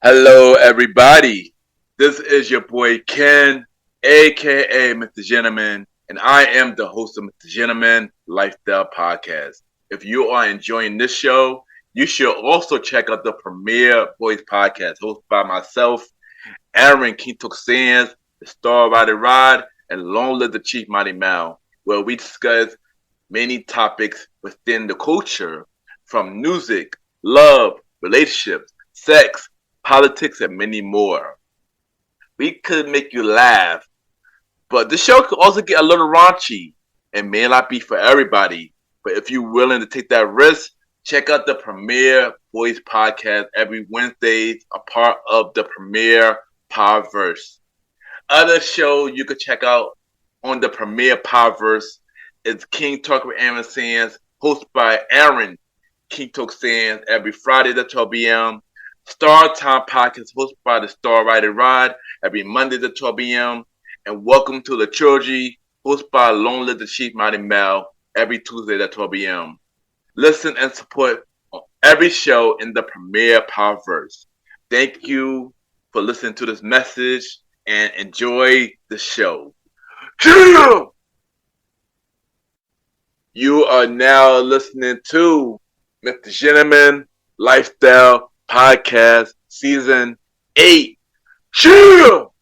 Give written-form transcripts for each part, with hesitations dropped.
Hello, everybody. This is your boy Ken, aka Mr. Gentleman, and I am the host of Mr. Gentleman Lifestyle Podcast. If you are enjoying this show, you should also check out the Premier Boys Podcast, hosted by myself, Aaron Kintok Sands, the Star Rider Rod, and Long Live the Chief Mighty Mal, where we discuss many topics within the culture, from music, love, relationships, sex, politics, and many more. We could make you laugh, but the show could also get a little raunchy and may not be for everybody. But if you're willing to take that risk, check out the Premier Boys Podcast every Wednesdays, a part of the Premier Powerverse. Other shows you could check out on the Premier Powerverse is King Talk with Aaron Sands, hosted by Aaron King Talk Sands every Friday at 12 p.m. Star Time Podcast hosted by the Star Rider Rod every Monday at 12 p.m. And Welcome to the Trilogy hosted by Long Live the Chief Mighty Mal every Tuesday at 12 p.m. Listen and support on every show in the Premier Powerverse. Thank you for listening to this message and enjoy the show. You are now listening to Mr. Gentleman Lifestyle Podcast Season 8. Chill!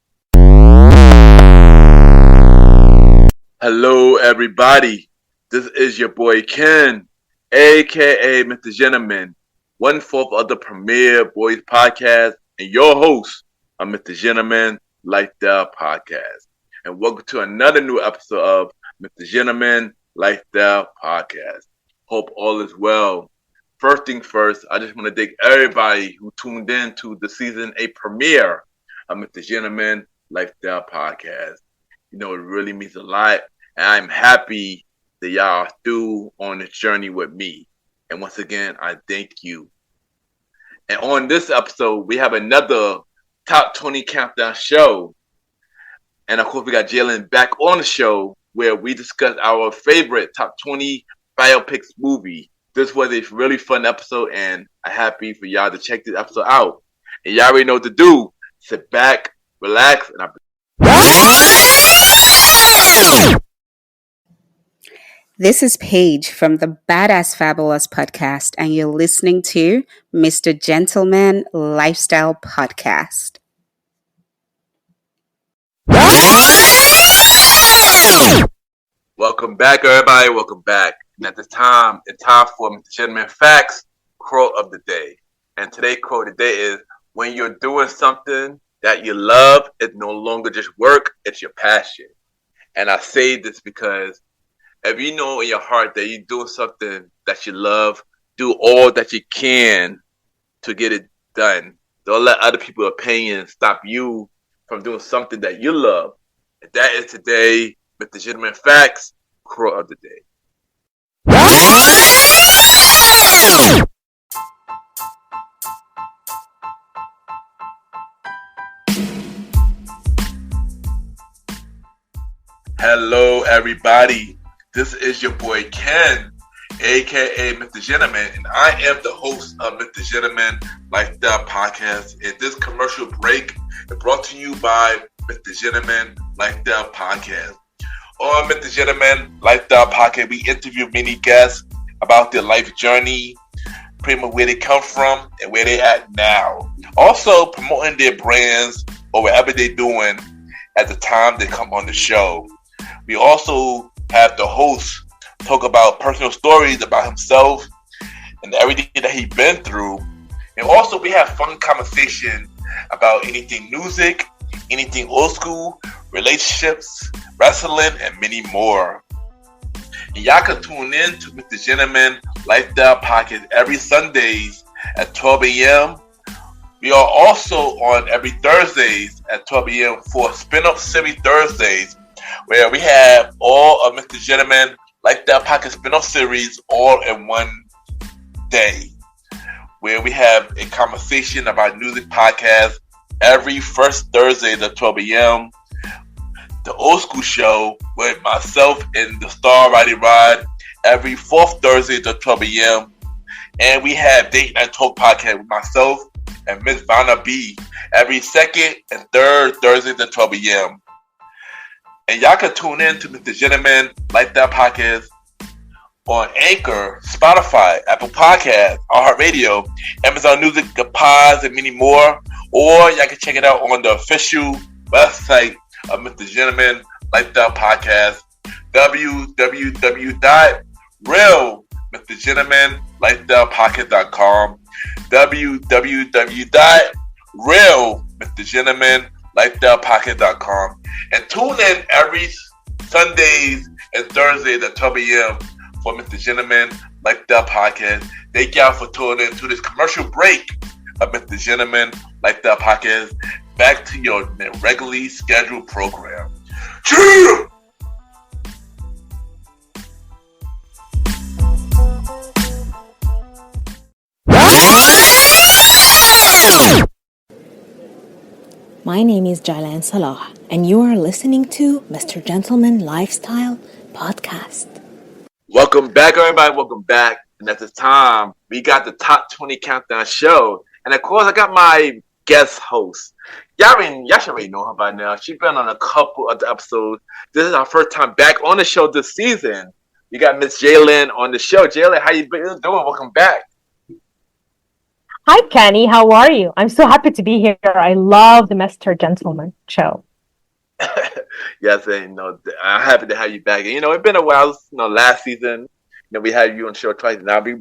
Hello, everybody. This is your boy Ken, aka Mr. Gentleman, 1/4 of the Premier Boys Podcast, and your host of Mr. Gentleman Lifestyle Podcast. And welcome to another new episode of Mr. Gentleman Lifestyle Podcast. Hope all is well. First thing first, I just want to thank everybody who tuned in to the Season 8 premiere of Mr. Gentleman Lifestyle Podcast. You know, it really means a lot, and I'm happy that y'all are through on this journey with me. And once again, I thank you. And on this episode, we have another Top 20 Countdown show. And of course, we got Jaylan back on the show where we discuss our favorite Top 20 Biopics movie. This was a really fun episode, and I'm happy for y'all to check this episode out. And y'all already know what to do. Sit back, relax, and This is Paige from the Badass Fabulous podcast, and you're listening to Mr. Gentleman Lifestyle Podcast. welcome back, everybody. Welcome back. And at this time, it's time for Mr. Gentleman Facts quote of the day. And today's quote of the day is, when you're doing something that you love, it's no longer just work, it's your passion. And I say this because if you know in your heart that you're doing something that you love, do all that you can to get it done. Don't let other people's opinions stop you from doing something that you love. And that is today, Mr. Gentleman Facts quote of the day. Hello, everybody. This is your boy Ken, aka Mr. Gentleman, and I am the host of Mr. Gentleman Lifestyle Podcast. And this commercial break is brought to you by Mr. Gentleman Lifestyle Podcast. On Mr. Gentleman Lifestyle Podcast, we interview many guests about their life journey, pretty much where they come from and where they at now. Also promoting their brands or whatever they're doing at the time they come on the show. We also have the host talk about personal stories about himself and everything that he's been through. And also we have fun conversation about anything music, anything old school, relationships, wrestling, and many more. And y'all can tune in to Mr. Gentleman Lifestyle Podcast every Sundays at 12 a.m. We are also on every Thursdays at 12 a.m. for Spin-Off Series Thursdays, where we have all of Mr. Gentleman Lifestyle Podcast spin-off series all in one day, where we have a conversation about music podcast every first Thursday at 12 a.m. The Old School Show with myself and the Star Rider Rod every fourth Thursday at 12 a.m. And we have Date Night Talk Podcast with myself and Miss Vanna B every second and third Thursdays at 12 a.m. And y'all can tune in to Mr. Gentleman Lifestyle Podcast on Anchor, Spotify, Apple Podcasts, iHeartRadio, Amazon Music, The Pods, and many more. Or y'all can check it out on the official website of Mr. Gentleman Lifestyle Podcast, www.realmrgentlemanlifestylepodcast.com, www.realmrgentlemanlifestylepodcast.com, and tune in every Sundays and Thursdays at 12 a.m. for Mr. Gentleman Lifestyle Podcast. Thank y'all for tuning in to this commercial break of Mr. Gentleman Lifestyle Podcast. Back to your regularly scheduled program. Cheer! My name is Jaylan Salah, and you are listening to Mr. Gentleman Lifestyle Podcast. Welcome back, everybody. Welcome back. And at this time, we got the Top 20 Countdown Show. And of course, I got my guest host. Y'all should already know her by now. She's been on a couple of the episodes. This is our first time back on the show this season. We got Miss Jaylan on the show. Jaylan, how you been doing? Welcome back. Hi, Kenny. How are you? I'm so happy to be here. I love the Mr. Gentleman show. Yes, and I'm happy to have you back. And, it's been a while. Last season, we had you on the show twice. Now we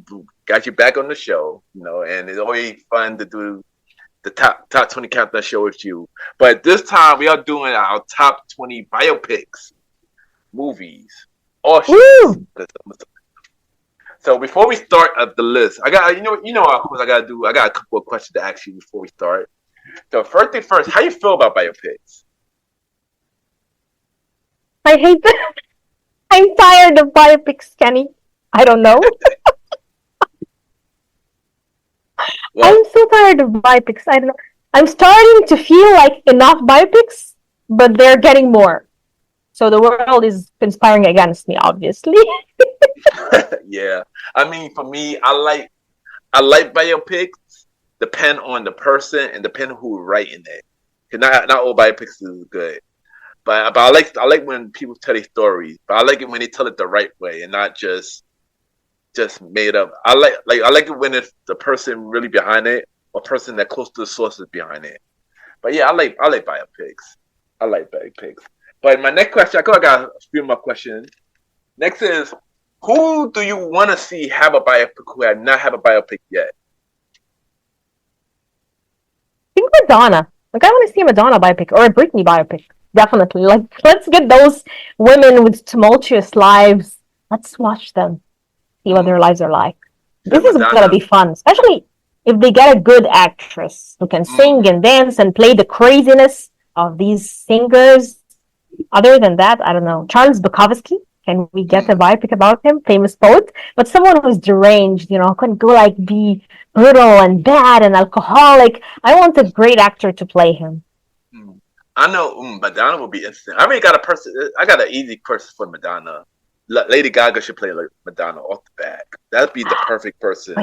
got you back on the show. And it's always fun to do the top 20 countdown show with you. But this time we are doing our top 20 biopics, movies, or shows. So before we start the list, I got of course I got a couple of questions to ask you before we start. So first thing first, how you feel about biopics? I hate them. I'm tired of biopics, Kenny. I don't know. Well, I'm so tired of biopics. I don't know. I'm starting to feel like enough biopics, but they're getting more. So the world is conspiring against me, obviously. Yeah. I mean, for me, I like biopics. Depend on the person and depend on who's writing it. Cause not all biopics is good, but I like when people tell their stories. But I like it when they tell it the right way and not just made up. I like it when it's the person really behind it, or person that close to the sources behind it. But yeah, I like biopics. I like biopics. But my next question, I got a few more questions. Next is, who do you want to see have a biopic who have not have a biopic yet? I think Madonna. Like, I want to see a Madonna biopic or a Britney biopic. Definitely. Like, let's get those women with tumultuous lives. Let's watch them. See what their lives are like. This is going to be fun. Especially if they get a good actress who can sing and dance and play the craziness of these singers. Other than that, I don't know. Charles Bukowski. Can we get a biopic about him? Famous poet. But someone who's deranged, couldn't go be brutal and bad and alcoholic. I want a great actor to play him. I know Madonna will be interesting. I got an easy person for Madonna. Lady Gaga should play Madonna off the bat. That'd be the perfect person.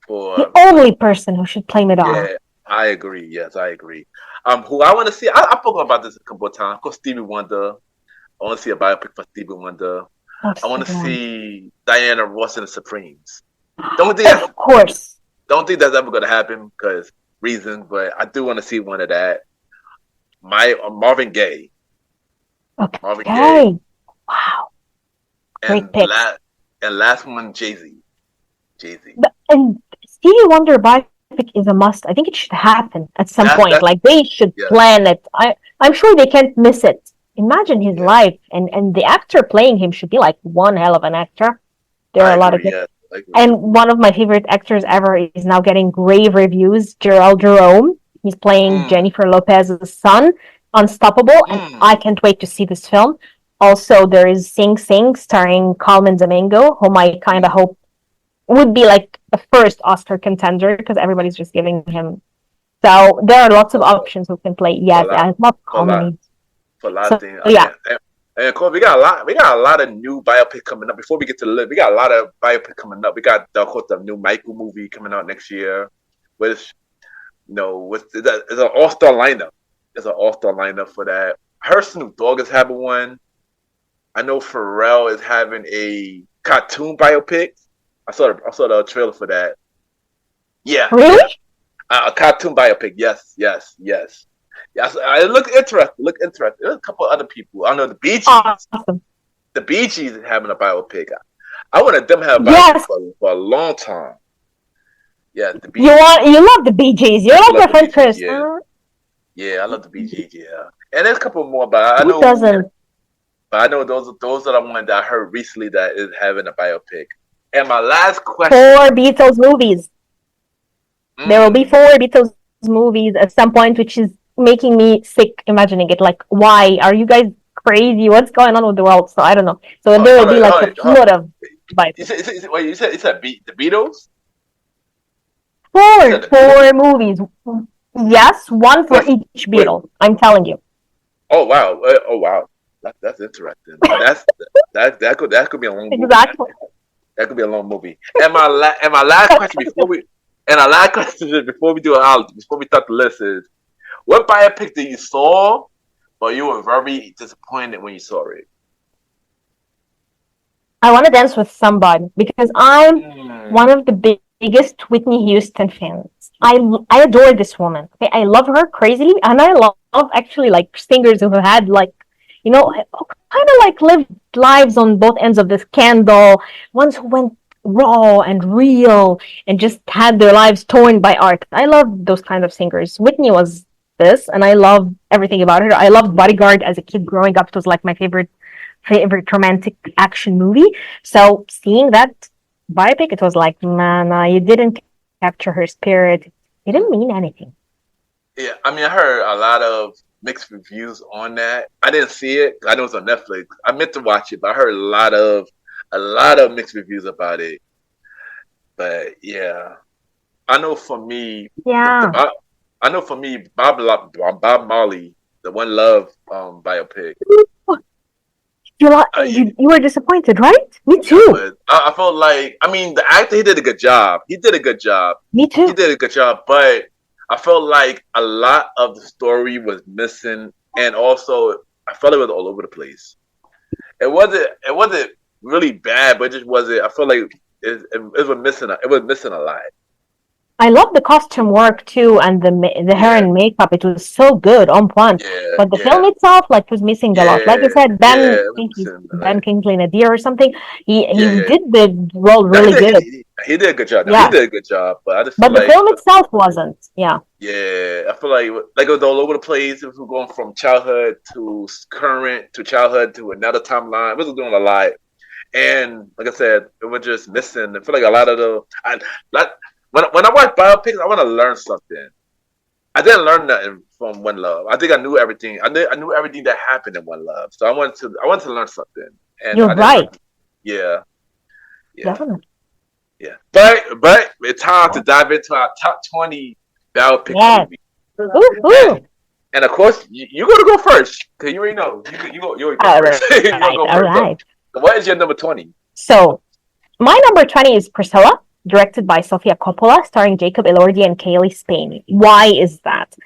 For the only person who should play Madonna. Yeah, I agree. Yes, I agree. Who I want to see, I spoke about this a couple of times. Of course, Stevie Wonder. I want to see a biopic for Stevie Wonder. I want to see Diana Ross and the Supremes. Don't think that's ever going to happen because reasons, but I do want to see one of that. Marvin Gaye. Okay. Marvin Gaye. Wow. And great pick. And last one, Jay-Z. And Stevie Wonder biopic is a must. I think it should happen at some point. Like, they should plan it. I'm sure they can't miss it. Imagine his life, and the actor playing him should be like one hell of an actor. There are a lot of good. And one of my favorite actors ever is now getting rave reviews, Gerald Jerome. He's playing Jennifer Lopez's son, Unstoppable, and I can't wait to see this film. Also, there is Sing Sing, starring Carmen Domingo, whom I kind of hope would be like a first Oscar contender, because everybody's just giving him. So there are lots of options who can play. Yes, I love comedy. For a lot of things. Yeah. And of course, we got a lot of new biopic coming up. Before we get to the list, we got a lot of biopic coming up. We got, of course, the new Michael movie coming out next year. which it's an all-star lineup. It's an all-star lineup for that. I heard Snoop Dogg is having one. I know Pharrell is having a cartoon biopic. I saw the trailer for that. Yeah. Really? A cartoon biopic. Yes. It looked interesting. There's a couple other people. I know the Bee Gees. Awesome. The Bee Gees is having a biopic. I wanted them to have a biopic for a long time. Yeah, the Bee Gees. You love the Bee Gees. You're like my friend Chris. Yeah, I love the Bee Gees. Yeah, and there's a couple more, but Who doesn't? But I know those are the ones that I heard recently that is having a biopic. And my last question: 4 Beatles movies. There will be 4 Beatles movies at some point, which is making me sick imagining it. Like, why are you guys crazy? What's going on with the world? So I don't know. So there will be like a lot of biopics. You said the Beatles? 4 movies. Yes, 1 for each Beatle. I'm telling you. Oh wow! That's interesting. That could be a long movie. Exactly. That could be a long movie. And my last question before we start the list is, what biopic did you saw, but you were very disappointed when you saw it? I want to dance with somebody because I'm one of the biggest Whitney Houston fans. I adore this woman. Okay, I love her crazily, and I love actually like singers who had like, kind of like lived lives on both ends of the scandal. Ones who went raw and real and just had their lives torn by art. I love those kind of singers. Whitney was this, and I love everything about her. I loved Bodyguard as a kid growing up. It was like my favorite romantic action movie. So seeing that biopic, it was like, man, you didn't capture her spirit. It didn't mean anything. Yeah, I mean, I heard a lot of mixed reviews on that. I didn't see it. I know it's on Netflix. I meant to watch it, but I heard a lot of mixed reviews about it. But yeah, I know for me, Bob Marley, the One Love biopic. You were disappointed, right? Me too. I felt like, I mean, the actor, he did a good job. Me too. He did a good job, but I felt like a lot of the story was missing, and also I felt it was all over the place. It wasn't really bad, but it just wasn't. I felt like it was missing. It was missing a lot. I love the costume work too, and the hair and makeup. It was so good, on point. Yeah, but the film itself, like, was missing a lot. Like I said, Ben Kingsley Nadir or something. He did the role really good. He did a good job. He did a good job, but the film itself wasn't. Yeah. Yeah, I feel like it was all over the place. It was going from childhood to current to childhood to another timeline. It was doing a lot, and like I said, it was just missing. I feel like a lot of when I watch biopics, I want to learn something. I didn't learn nothing from One Love. I think I knew everything. I knew everything that happened in One Love. So I wanted to learn something. And you're right. Yeah. Definitely. Yeah. But it's time to dive into our top 20 biopic movies. Ooh. And of course, you're gonna go first because you already know. You go first. All right. So what is your number 20? So my number 20 is Priscilla, directed by Sofia Coppola, starring Jacob Elordi and Kaylee Spain. Why is that?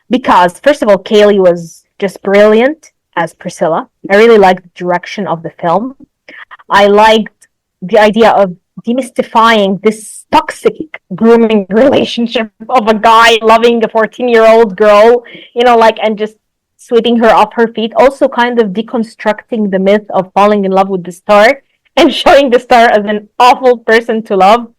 Because, first of all, Kaylee was just brilliant as Priscilla. I really liked the direction of the film. I liked the idea of demystifying this toxic grooming relationship of a guy loving a 14-year-old girl, and just sweeping her off her feet. Also kind of deconstructing the myth of falling in love with the star and showing the star as an awful person to love.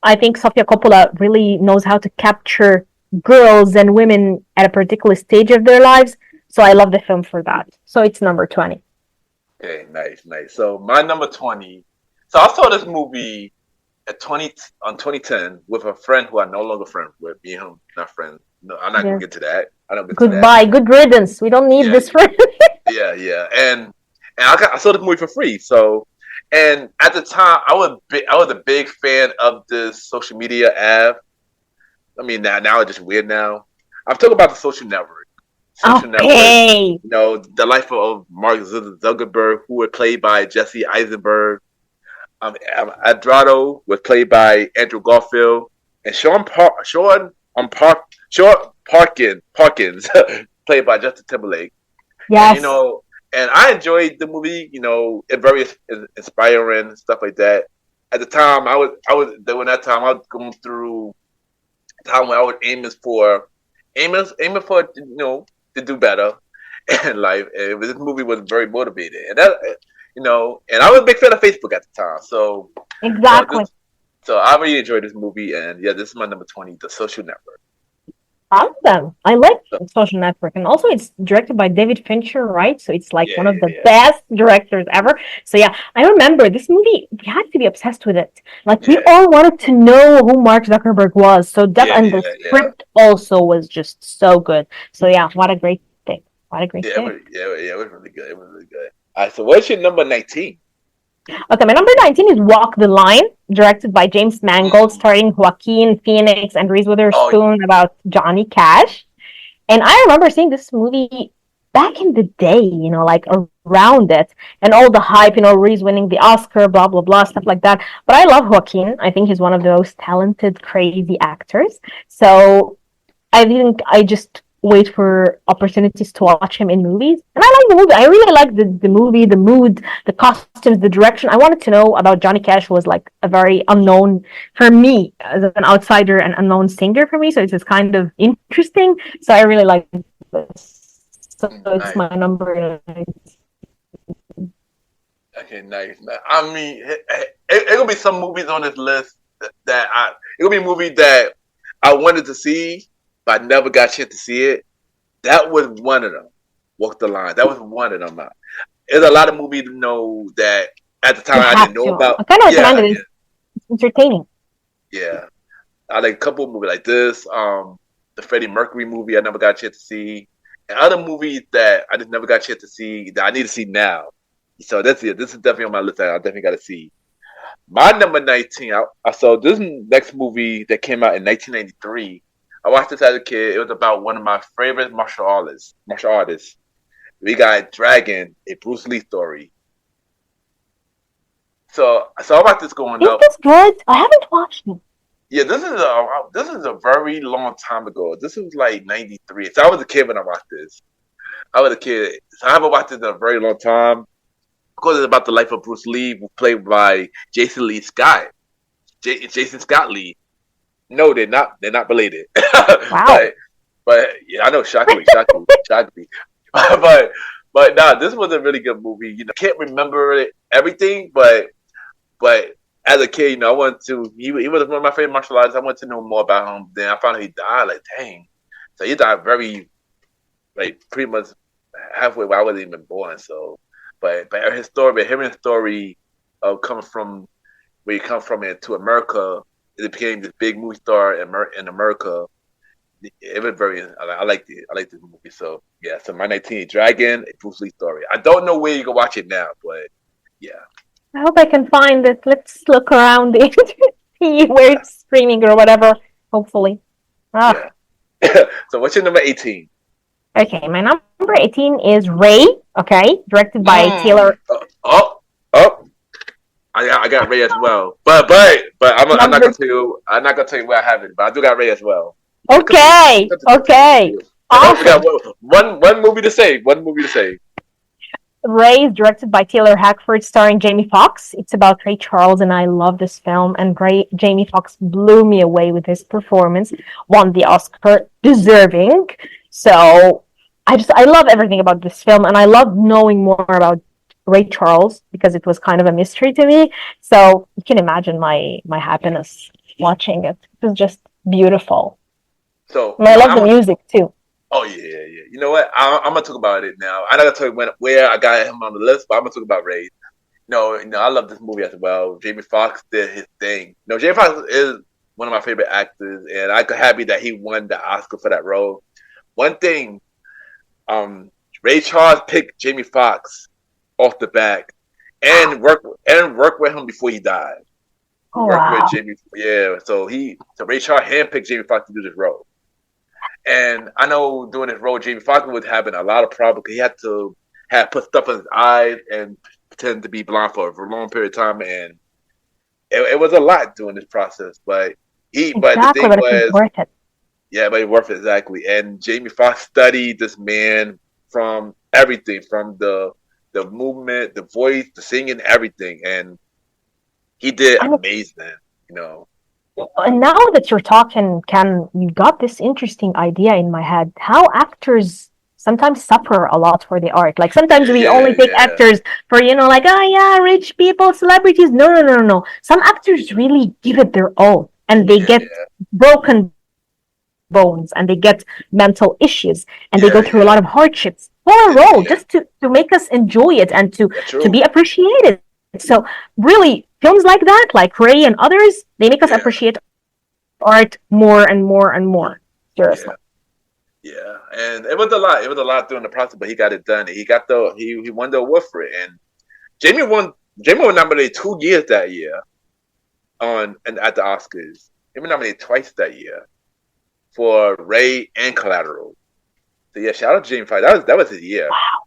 I think Sofia Coppola really knows how to capture girls and women at a particular stage of their lives. So I love the film for that. So it's number 20. Okay, nice. So my number 20. So I saw this movie on 2010 with a friend who I'm no longer friends with. Me and him, not friends. No, I'm not gonna get to that. Goodbye. Good riddance. We don't need this friend. Yeah. And I saw this movie for free. So. And at the time, I was a big fan of this social media app. I mean, now it's just weird now. I'm talking about the Social Network. Network, the life of Mark Zuckerberg, who was played by Jesse Eisenberg. Adrado was played by Andrew Garfield. And Sean Parkins, played by Justin Timberlake. And Yes. and I enjoyed the movie. It very inspiring and stuff like that. At the time, during that time I was going through a time when I was aiming for to do better in life. And this movie was very motivated, and and I was a big fan of Facebook at the time. So Exactly. so I really enjoyed this movie, and yeah, this is my number 20, The Social Network. Awesome. I like Social Network, and also it's directed by David Fincher, right? So it's like Yeah, one of the yeah, best directors ever. So yeah, I remember this movie. We had to be obsessed with it. Like we yeah, all wanted to know who Mark Zuckerberg was. So yeah, and the yeah, script also was just so good. So yeah, what a great pick. What a great yeah, pick. it was really good. It was really good. All right, so what's your number 19? Okay, my number 19 is Walk the Line, directed by James Mangold, starring Joaquin Phoenix and Reese Oh, Witherspoon, about Johnny Cash. And I remember seeing this movie back in the day, like around it, and all the hype, Reese winning the Oscar, blah, blah, blah, stuff like that. But I love Joaquin. I think he's one of the most talented, crazy actors. So I think I just wait for opportunities to watch him in movies. And I like the movie. I really like the movie, the mood, the costumes, the direction. I wanted to know about Johnny Cash, who was like a very unknown for me as an outsider, an unknown singer for me. So it's just kind of interesting. So I really like this. So it's nice. my number 9. Okay, nice. I mean, it'll be some movies on this list it'll be a movie that I wanted to see, but I never got a chance to see it. That was one of them. Walk the Line. That was one of them. There's a lot of movies that at the time You I have didn't know to. about. I kind of Yeah, recommend it. It's entertaining. yeah. I like a couple of movies like this. The Freddie Mercury movie I never got a chance to see, and other movies that I just never got a chance to see that I need to see now. So that's it. This is definitely on my list that I definitely got to see. My number 19. So this next movie that came out in 1993. I watched this as a kid. It was about one of my favorite martial artists. We got Dragon, a Bruce Lee story. So I watched this growing Is up. this good? I haven't watched it. Yeah, this is a very long time ago. This was like 93. So I was a kid when I watched this. I was a kid. So I haven't watched it in a very long time. Of course, it's about the life of Bruce Lee, played by Jason Lee Scott. Jason Scott Lee. No, they're not. They're not related. Wow. but yeah, I know, shockingly. but nah, this was a really good movie. Can't remember everything, but as a kid, I wanted to. He was one of my favorite martial artists. I wanted to know more about him. Then I found out he died. Like, dang. So he died very, like, pretty much halfway where I wasn't even born. So, but his story, hearing his story of coming from where he come from into America, it became this big movie star in America. It was very. I liked it. I liked this movie. So yeah. So my 19 Dragon, a Bruce Lee story. I don't know where you can watch it now, but yeah. I hope I can find it. Let's look around the internet, see where it's streaming or whatever. Hopefully. Yeah. So what's your number 18? Okay, my number 18 is Ray. Okay, directed by Taylor. I got Ray as well, but I'm not gonna tell you. I'm not gonna tell you where I have it, but I do got Ray as well. Okay. Awesome. One movie to say. One movie to say. Ray is directed by Taylor Hackford, starring Jamie Foxx. It's about Ray Charles, and I love this film. And Jamie Foxx blew me away with his performance. Won the Oscar, deserving. So I love everything about this film, and I love knowing more about Ray Charles because it was kind of a mystery to me. So you can imagine my happiness watching it. It was just beautiful. So and I love the music too. Oh yeah. You know what? I'm gonna talk about it now. I'm not gonna tell you where I got him on the list, but I'm gonna talk about Ray. I love this movie as well. Jamie Foxx did his thing. Jamie Foxx is one of my favorite actors, and I'm happy that he won the Oscar for that role. One thing, Ray Charles picked Jamie Foxx off the back and worked with him before he died. Oh, wow. With Jamie, yeah. So Ray Charles handpicked Jamie Foxx to do this role. And I know doing this role, Jamie Foxx was having a lot of problems. He had to put stuff in his eyes and pretend to be blind for a long period of time, and it was a lot doing this process. But the thing was, worth it. Yeah, but it's worth it, exactly. And Jamie Foxx studied this man from everything, from the movement, the voice, the singing, everything, and he did And amazing. You know. and now that you're talking, Ken, you got this interesting idea in my head. How actors sometimes suffer a lot for the art. Like sometimes we Yeah, only take yeah, actors for, like, oh yeah, rich people, celebrities. No, no, no, no, no. Some actors really give it their all, and they yeah, get broken bones, and they get mental issues, and they yeah, go through a lot of hardships for a role, yeah. just to make us enjoy it and Yeah, to true. be appreciated. So really, films like that, like Ray and others, they make us Yeah, appreciate art more and more and more. Seriously. yeah, yeah. And it was a lot. It was a lot during the process, but he got it done. He won the award for it. And Jamie won. Jamie was nominated 2 years that year at the Oscars. He was nominated twice that year for Ray and Collateral. So yeah, shout out to Jamie Foxx. That was his year. Wow.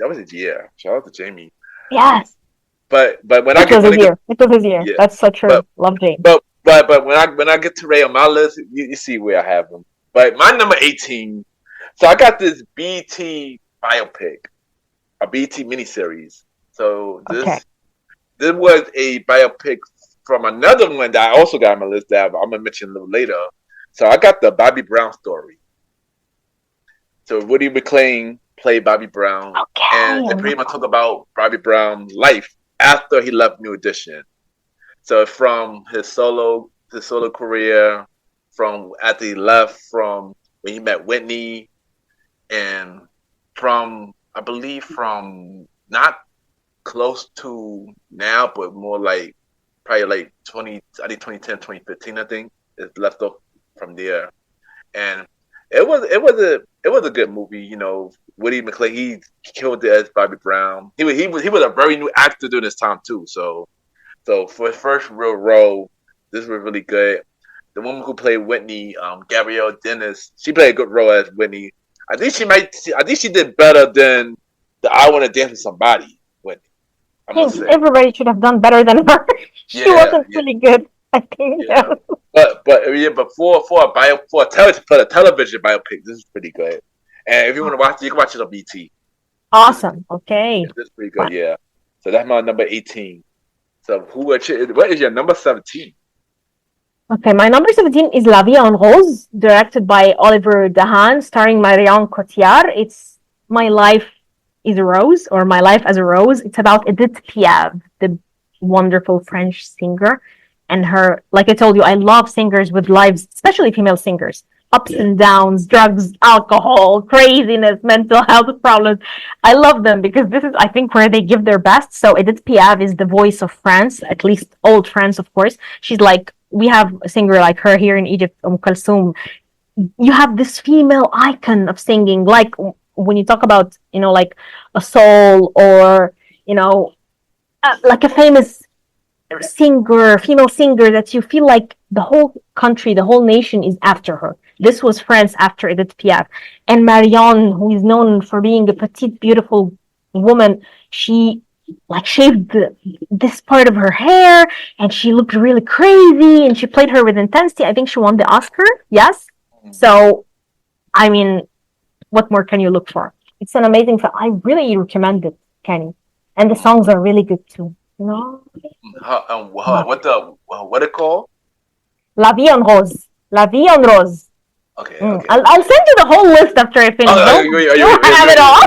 That was his year. Shout out to Jamie. Yes. But when It was his year. It was his year. yeah, That's so true. but Love Jane. but when I get to Ray on my list, you see where I have him. But my number 18. So I got this BT biopic, a BT miniseries. So Okay. this was a biopic from another one that I also got on my list that I'm gonna mention a little later. So I got the Bobby Brown story. So Woody McClain played Bobby Brown, and it Okay. pretty much talk about Bobby Brown's life after he left New Edition. So from his solo career, from after he left, from when he met Whitney, and from I believe from not close to now, but more like probably like 2010, 2015, I think it's left off from there. And it was a good movie. You know, Woody McClay, he killed it as Bobby Brown. He was a very new actor during this time too. So for his first real role, this was really good. The woman who played Whitney, Gabrielle Dennis, she played a good role as Whitney. I think she did better than the I Want to Dance with Somebody Whitney. I I must think say. everybody should have done better than her. She Yeah, wasn't really good, I think. yeah. But for a television biopic, this is pretty good. And if you want to watch it, you can watch it on BT. Awesome. Okay. This is pretty good, yeah. So that's my number 18. So what is your number 17? Okay, my number 17 is La Vie en Rose, directed by Oliver Dahan, starring Marion Cotillard. It's My Life is a Rose, or My Life as a Rose. It's about Edith Piaf, the wonderful French singer. And her, like I told you, I love singers with lives, especially female singers. Ups and downs, drugs, alcohol, craziness, mental health problems. I love them because this is, I think, where they give their best. So Edith Piaf is the voice of France, at least old France, of course. She's like, we have a singer like her here in Egypt, Kulthum. You have this female icon of singing, like when you talk about, like a soul, or, like a famous female singer that you feel like the whole country, the whole nation is after her. This was France after Edith Piaf. And Marion, who is known for being a petite, beautiful woman, she like shaved this part of her hair, and she looked really crazy, and she played her with intensity. I think she won the Oscar. Yes. So, I mean, what more can you look for? It's an amazing film. I really recommend it, Kenny. And the songs are really good too. What it called? La Vie en Rose. La Vie en Rose. Okay. I'll send you the whole list after I finish. You have it all.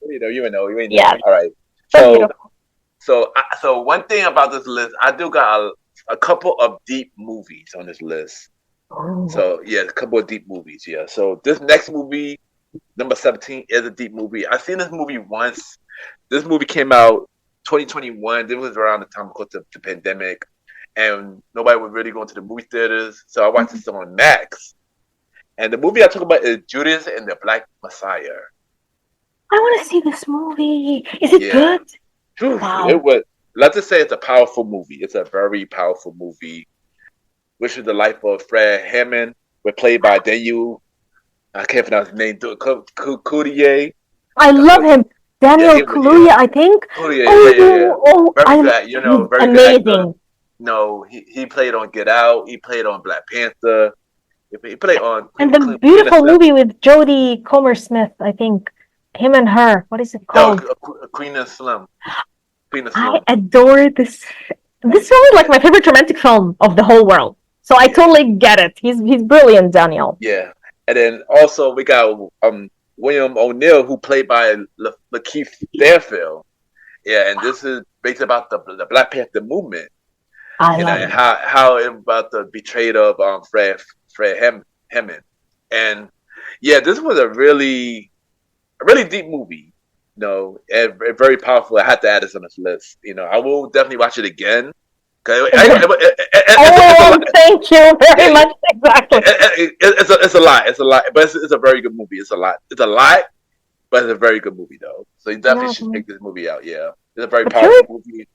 You know. Yeah. All right. So one thing about this list, I do got a couple of deep movies on this list. Oh. So yeah, a couple of deep movies. Yeah. So this next movie, number 17, is a deep movie. I've seen this movie once. This movie came out 2021. This was around the time of the pandemic, and nobody was really going to the movie theaters. So I watched this on Max. And the movie I talk about is Judas and the Black Messiah. I want to see this movie. Is it good? Wow. It was. Let's just say it's a powerful movie. It's a very powerful movie, which is the life of Fred Hammond, played by Daniel. I can't pronounce his name. Coutier. I love him. Daniel Kaluuya, I think. Coutier, very amazing. No, he played on Get Out. He played on Black Panther. He played on And the Queen of beautiful Slim. movie with Jodie Comer-Smith, I think. Him and her. What is it No, called? Queen of Slim. Queen of I Slim. adore this. This film is like my favorite romantic film of the whole world. So I totally get it. He's brilliant, Daniel. Yeah, and then also we got William O'Neill, who played by Lakeith Stanfield. Yeah, and this is based about the Black Panther movement. I You know, love and it. how about the betrayal of Fred Hammond. And yeah, this was a really deep movie. You know, and very powerful. I had to add this on this list. You know, I will definitely watch it again. Oh, thank you very much. Exactly. It's a lot. It's a lot, but it's a very good movie. It's a lot. It's a lot, but it's a very good movie though. So you definitely should check this movie out. Yeah, it's a very powerful movie.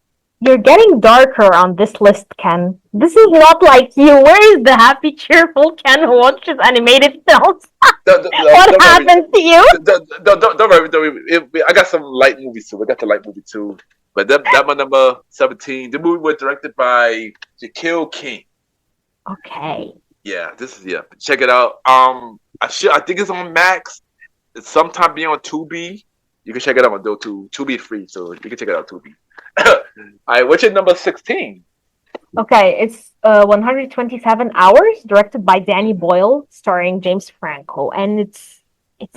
You're getting darker on this list, Ken. This is not like you. Where is the happy, cheerful Ken who watches animated films? What happened to you? Don't worry. I got some light movies too. I got the light movie too. But that my number 17. The movie was directed by Shaquille King. Okay. Yeah, check it out. I think it's on Max. It's sometime being on Tubi. You can check it out on Tubi free, so you can check it out on Tubi. All right, what's your number 16? Okay, it's 127 Hours, directed by Danny Boyle, starring James Franco, and it's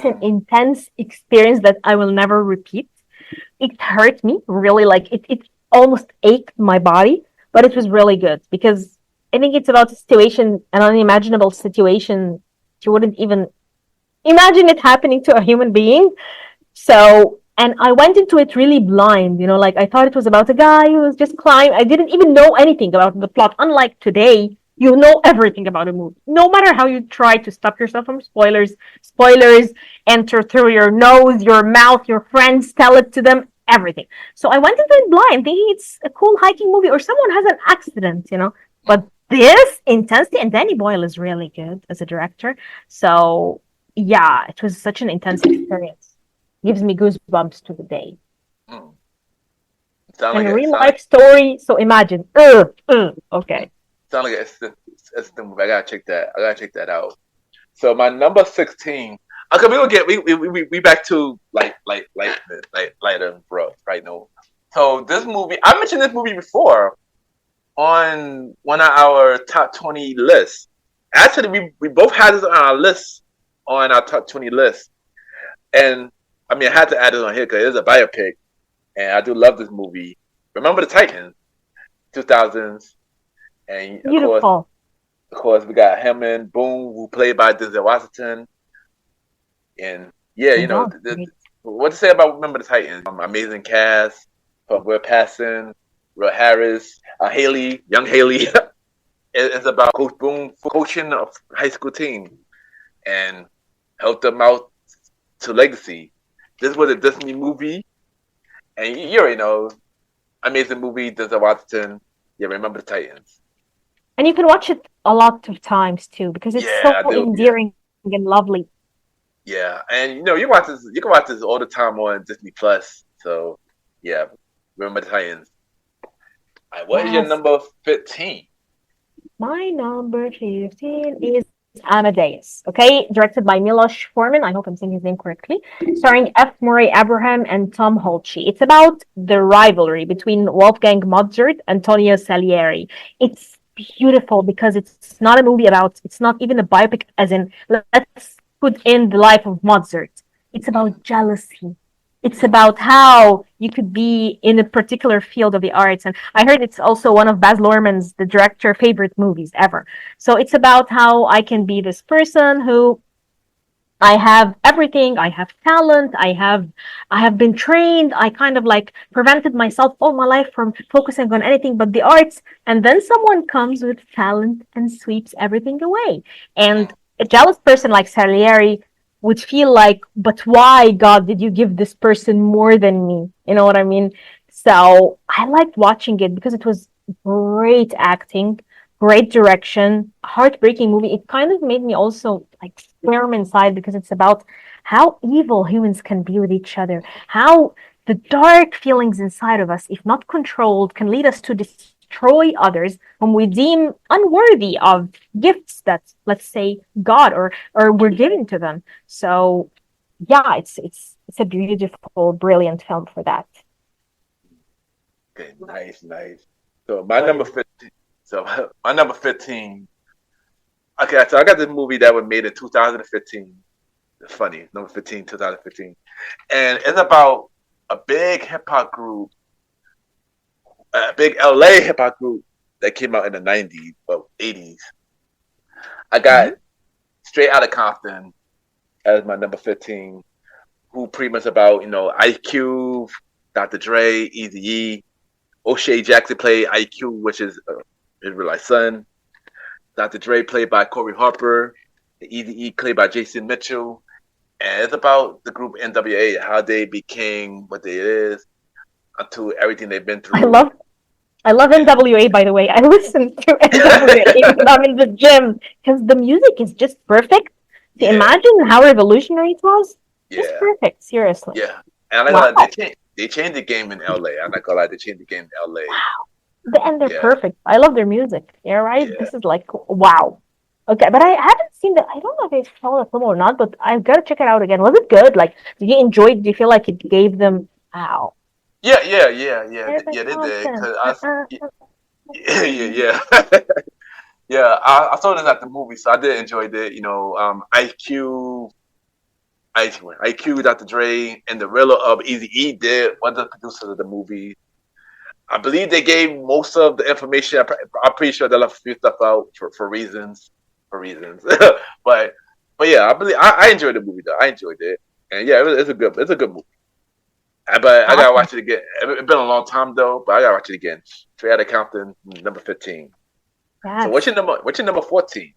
an intense experience that I will never repeat. It hurt me really, like it almost ached my body, but it was really good because I think it's about a situation, an unimaginable situation. You wouldn't even imagine it happening to a human being. So, and I went into it really blind, like I thought it was about a guy who was just climbing. I didn't even know anything about the plot. Unlike today, you know everything about a movie. No matter how you try to stop yourself from spoilers enter through your nose, your mouth, your friends tell it to them, everything. So I went into it blind, thinking it's a cool hiking movie or someone has an accident, But this intensity, and Danny Boyle is really good as a director. So yeah, it was such an intense experience. Gives me goosebumps to the day. And a real life story. So imagine. Okay. Sound like it's the movie. I gotta check that out. So my number 16. Okay, we gonna get we back to lighter bro right now. So this movie, I mentioned this movie before on one of our top 20 lists. Actually, we both had this on our list, on our top 20 list, and I mean, I had to add it on here because it's a biopic, and I do love this movie. Remember the Titans, 2000s, and beautiful. Of course, we got Hammond, Boone, who played by Denzel Washington, and yeah, what to say about Remember the Titans? Amazing cast from Will Passing, Will Harris, young Haley. It's about Coach Boone coaching a high school team and helped them out to legacy. This was a Disney movie, and you already know, amazing movie, Denzel Washington. Yeah, Remember the Titans. And you can watch it a lot of times too, because it's so endearing and lovely. Yeah, and you can watch this all the time on Disney Plus. So yeah, Remember the Titans. All right, what is your number 15? My number 15 is Amadeus, okay? Directed by Milos Forman. I hope I'm saying his name correctly. Starring F. Murray Abraham and Tom Holtze. It's about the rivalry between Wolfgang Mozart and Antonio Salieri. It's beautiful because it's not a movie it's not even a biopic, as in, let's put in the life of Mozart. It's about jealousy. It's about how you could be in a particular field of the arts. And I heard it's also one of Baz Luhrmann's, the director, favorite movies ever. So it's about how I can be this person who I have everything. I have talent. I have been trained. I kind of like prevented myself all my life from focusing on anything but the arts. And then someone comes with talent and sweeps everything away. And a jealous person like Salieri would feel like, but why, God, did you give this person more than me? You know what I mean? So I liked watching it because it was great acting, great direction, heartbreaking movie. It kind of made me also like squirm inside because it's about how evil humans can be with each other, how the dark feelings inside of us, if not controlled, can lead us to destroy others whom we deem unworthy of gifts that, let's say, God or were given to them. So yeah, it's a beautiful, brilliant film for that. Okay, nice. So my number 15. So my number 15. Okay, so I got this movie that was made in 2015. It's funny, number 15, 2015, and it's about a big hip hop group, a big LA hip hop group that came out in the 90s, well, 80s. I got Straight Outta Compton as my number 15, who pretty much about, Ice Cube, Dr. Dre, Eazy-E. O'Shea Jackson played IQ, which is his real life son. Dr. Dre played by Corey Harper. Eazy-E played by Jason Mitchell. And it's about the group NWA, how they became what they is, until everything they've been through. I love NWA, by the way. I listen to NWA when I'm in the gym because the music is just perfect. To imagine how revolutionary it was, just perfect. Seriously. Yeah, and they changed the game in LA. I'm not gonna lie, they changed the game in LA. Wow, and they're perfect. I love their music. Yeah, right. Yeah. This is like wow. Okay, but I haven't seen I don't know if I saw the film or not, but I've got to check it out again. Was it good? Like, did you enjoy it? Do you feel like it gave them wow? Yeah, they did. Yeah, I saw this at the movie, so I did enjoy it. IQ, Dr. Dre, and the real of Eazy-E was the producer of the movie. I believe they gave most of the information. I'm pretty sure they left a few stuff out for reasons. but yeah, I enjoyed the movie though. I enjoyed it, and yeah, it's a good movie. But I gotta watch it again. It's been a long time though, but I gotta watch it again. Straight Outta Compton, number 15. Yes. So what's your number 14?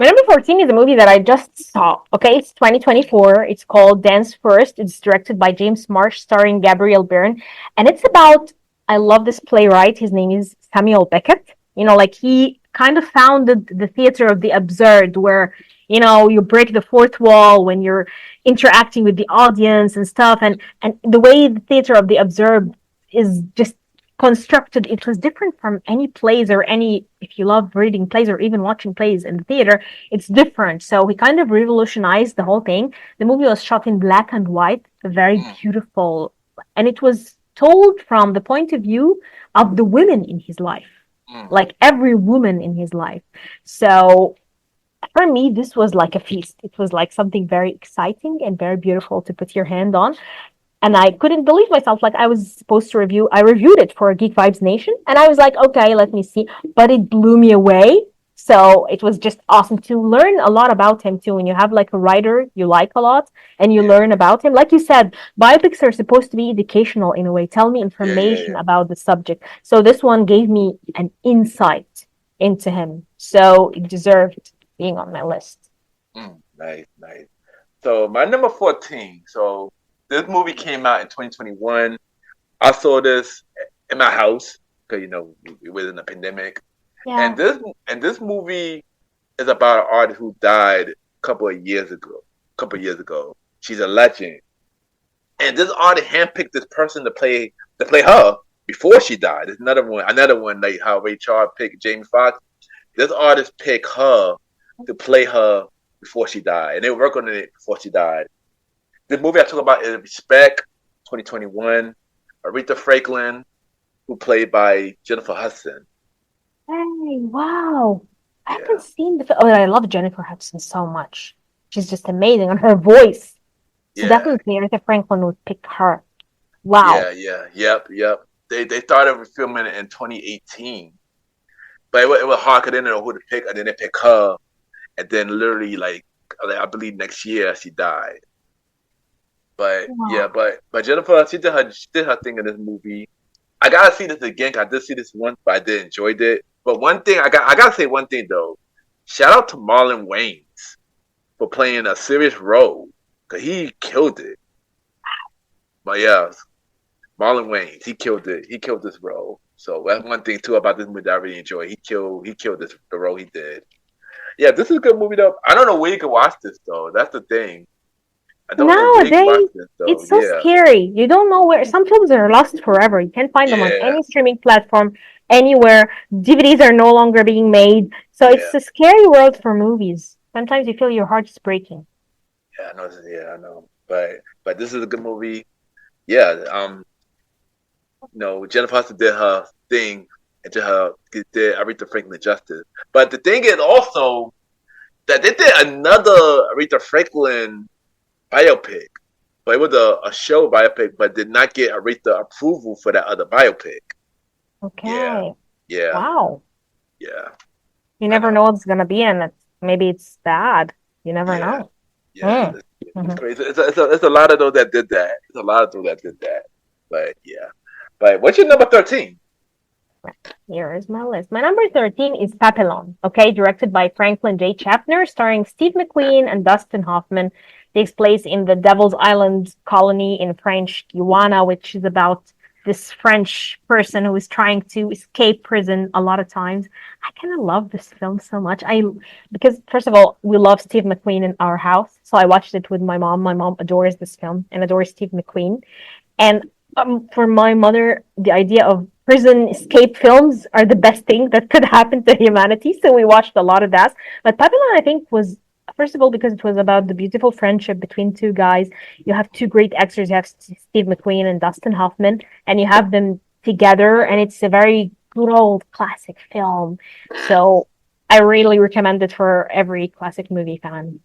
My number 14 is a movie that I just saw. Okay, it's 2024. It's called Dance First. It's directed by James Marsh, starring Gabriel Byrne, and it's about. I love this playwright. His name is Samuel Beckett. He kind of founded the theater of the absurd, where you break the fourth wall when you're interacting with the audience and stuff, and the way the theater of the absurd is just constructed, it was different from any plays or any, if you love reading plays or even watching plays in the theater, it's different. So he kind of revolutionized the whole thing. The movie was shot in black and white, very beautiful, and it was told from the point of view of the women in his life, like every woman in his life. So for me, this was like a feast. It was like something very exciting and very beautiful to put your hand on. And I couldn't believe myself. Like, I was supposed to I reviewed it for Geek Vibes Nation. And I was like, okay, let me see. But it blew me away. So it was just awesome to learn a lot about him too. When you have like a writer you like a lot and you learn about him. Like you said, biopics are supposed to be educational in a way. Tell me information about the subject. So this one gave me an insight into him. So it deserved being on my list. Nice. So my number 14. So this movie came out in 2021. I saw this in my house because we were in the pandemic. Yeah. And this movie is about an artist who died a couple of years ago. She's a legend. And this artist handpicked this person to play her before she died. There's another one like how Ray Charles picked Jamie Foxx. This artist picked her to play her before she died. And they worked on it before she died. The movie I talk about is Respect, 2021. Aretha Franklin, who played by Jennifer Hudson. Hey, wow. I haven't seen the film. Oh, I love Jennifer Hudson so much. She's just amazing on her voice. So definitely Aretha Franklin would pick her. Wow. Yep. They started filming it in 2018. But it was hard because they didn't know who to pick, and then they picked her. And then literally, like I believe next year, she died. But but Jennifer, she did her thing in this movie. I gotta see this again. I did see this once, but I did enjoy it. But one thing I gotta say one thing though. Shout out to Marlon Wayans for playing a serious role because he killed it. But yeah, Marlon Wayans, he killed it. He killed this role. So that's one thing too about this movie that I really enjoy. He killed the role he did. Yeah, this is a good movie though. I don't know where you can watch this though. That's the thing. Nowadays, it's so scary. You don't know where. Some films are lost forever. You can't find them on any streaming platform. anywhere. DVDs are no longer being made. So it's a scary world for movies. Sometimes you feel your heart's breaking. Yeah, I know. Yeah, I know. But this is a good movie. Yeah. Jennifer Hudson did her thing and did Aretha Franklin justice. But the thing is also that they did another Aretha Franklin biopic, but it was a show biopic, but did not get Aretha approval for that other biopic. Okay. Yeah. Wow. Yeah. You never know what's gonna be in it. Maybe it's bad. You never know. Yeah. It's crazy. It's a lot of those that did that. It's a lot of those that did that. But yeah. But what's your number 13? Here is my list. My number 13 is Papillon, okay, directed by Franklin J. Schaffner, starring Steve McQueen and Dustin Hoffman. Takes place in the Devil's Island colony in French Guiana, which is about this French person who is trying to escape prison a lot of times. I kind of love this film so much. Because first of all, we love Steve McQueen in our house, so I watched it with my mom. My mom adores this film and adores Steve McQueen. And for my mother, the idea of prison escape films are the best thing that could happen to humanity. So we watched a lot of that. But Papillon, I think, was, first of all, because it was about the beautiful friendship between two guys. You have two great actors. You have Steve McQueen and Dustin Hoffman, and you have them together, and it's a very good old classic film. So I really recommend it for every classic movie fan.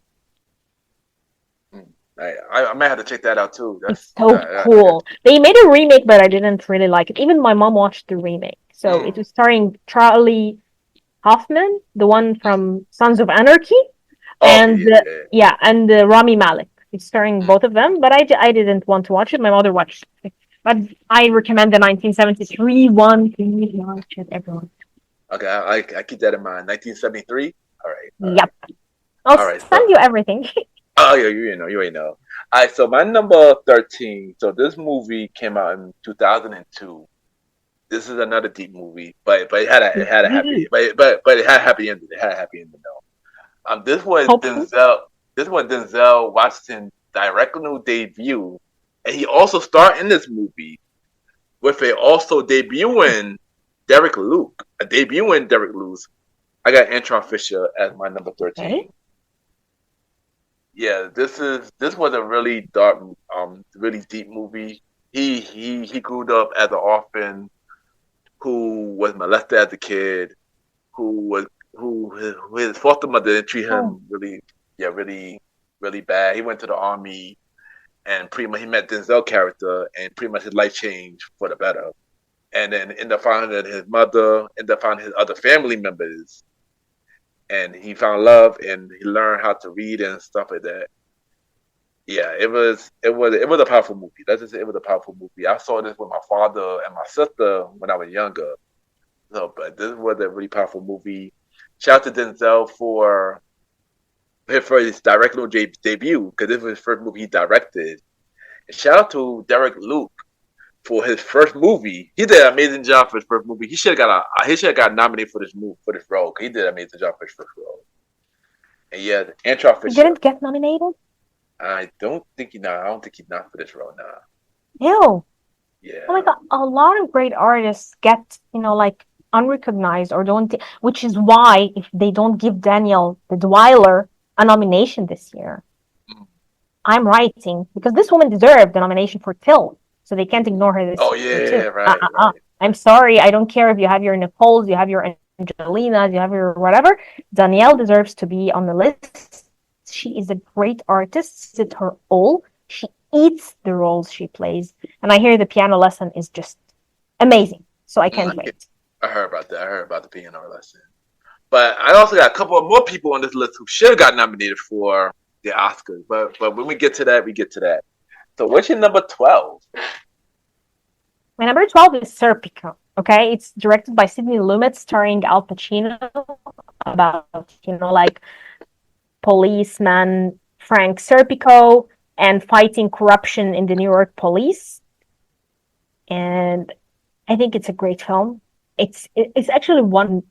I might have to check that out too. It's so cool. They made a remake, but I didn't really like it. Even my mom watched the remake. So it was starring Charlie Hoffman, the one from Sons of Anarchy, and Rami Malek. It's starring both of them, but I didn't want to watch it. My mother watched it. But I recommend the 1973 one. Please watch it, everyone. Okay, I keep that in mind. 1973? All right. Yep. I'll send you everything. Oh, yeah, you already know. All right, so my number 13. So this movie came out in 2002. This is another deep movie, but it had a happy, but it had a happy ending. It had a happy ending though. This was Denzel Washington's directorial debut, and he also starred in this movie with a also debuting Derek Luke. I got Antron Fisher as my number 13. Okay. Yeah, this was a really dark, really deep movie. He grew up as an orphan who was molested as a kid, who his foster mother didn't treat him really bad. He went to the army, and pretty much he met Denzel character, and pretty much his life changed for the better. And then ended up finding his mother, ended up finding his other family members. And he found love, and he learned how to read and stuff like that. Yeah, it was a powerful movie. Let's just say it was a powerful movie. I saw this with my father and my sister when I was younger. So, but this was a really powerful movie. Shout out to Denzel for his directorial debut, because this was his first movie he directed. And shout out to Derek Luke for his first movie. He did an amazing job for his first movie. He should have got nominated for this role. He did an amazing job for his first role. And yeah, Antron Fisher. He didn't get nominated? I don't think he's not for this role now. Ew. Yeah. Oh my God, a lot of great artists get, like unrecognized or don't, which is why if they don't give Daniel the Dweiler a nomination this year, I'm writing, because this woman deserved the nomination for Till. So they can't ignore her this year too. Right. I'm sorry. I don't care if you have your Nicoles, you have your Angelinas, you have your whatever. Danielle deserves to be on the list. She is a great artist. It's her all. She eats the roles she plays. And I hear the piano lesson is just amazing. So I can't wait. I heard about that. I heard about the piano lesson. But I also got a couple of more people on this list who should have got nominated for the Oscars. But when we get to that, we get to that. So what's your number 12? My number 12 is Serpico. Okay, it's directed by Sidney Lumet, starring Al Pacino, about policeman Frank Serpico and fighting corruption in the New York police. And I think it's a great film. It's actually won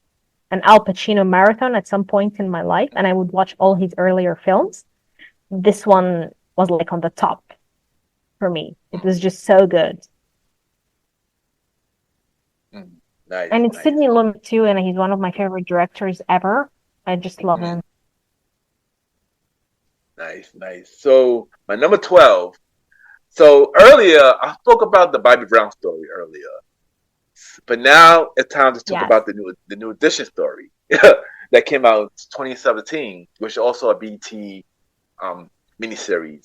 an Al Pacino marathon at some point in my life, and I would watch all his earlier films. This one was on the top for me. It was just so good. Nice. And it's Sidney Lumet too, and he's one of my favorite directors ever. I just love him. Nice. So my number 12. So earlier I spoke about the Bobby Brown story earlier, but now it's time to talk about the new edition story that came out in 2017, which is also a BT miniseries,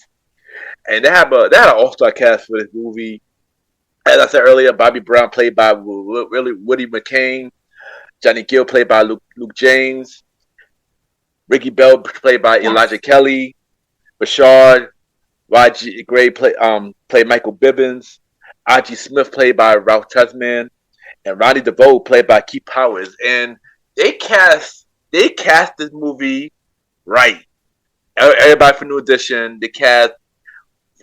and they had an all-star cast for this movie. As I said earlier, Bobby Brown played by Woody McCain, Johnny Gill played by Luke James, Ricky Bell played by Elijah Kelly, Bashard Y.G. Gray played Michael Bibbins, I.G. Smith played by Ralph Tresman, and Ronnie DeVoe played by Keith Powers. And they cast this movie right. Everybody from New Edition, they cast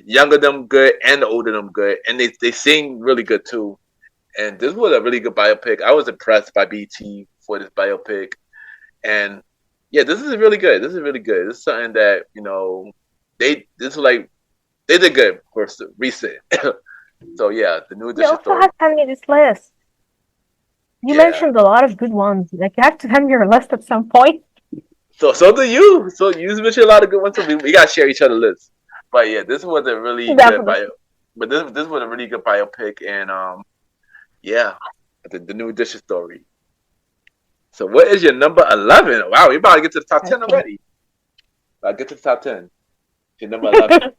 younger them good and the older them good, and they sing really good too. And this was a really good biopic. I was impressed by BT for this biopic, and yeah, this is really good. This is something that they did good for recent. So yeah, the New Edition. You also have to send me this list. You mentioned a lot of good ones. Like, you have to send me your list at some point. So do you. So you mentioned a lot of good ones. So we gotta share each other's lists. But yeah, this was a really good bio. But this was a really good biopic, and the New Edition story. So what is your number 11? Wow, we about to get to the top 10 already. I'll get to the top 10. Your number 11.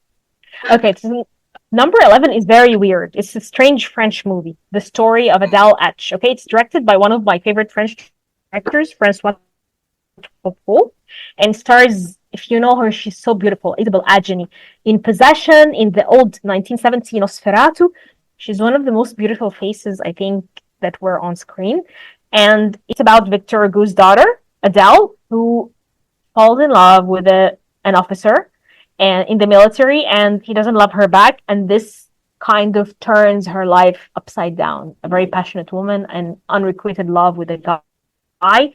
Okay, so number 11 is very weird. It's a strange French movie, The Story of Adele H. Okay, it's directed by one of my favorite French directors, Francois Truffaut, and stars, if you know her, she's so beautiful, Isabelle Adjani. In Possession, in the old 1970 Nosferatu, she's one of the most beautiful faces, I think, that were on screen. And it's about Victor Hugo's daughter, Adele, who falls in love with an officer and in the military, and he doesn't love her back, and this kind of turns her life upside down. A very passionate woman and unrequited love with a guy,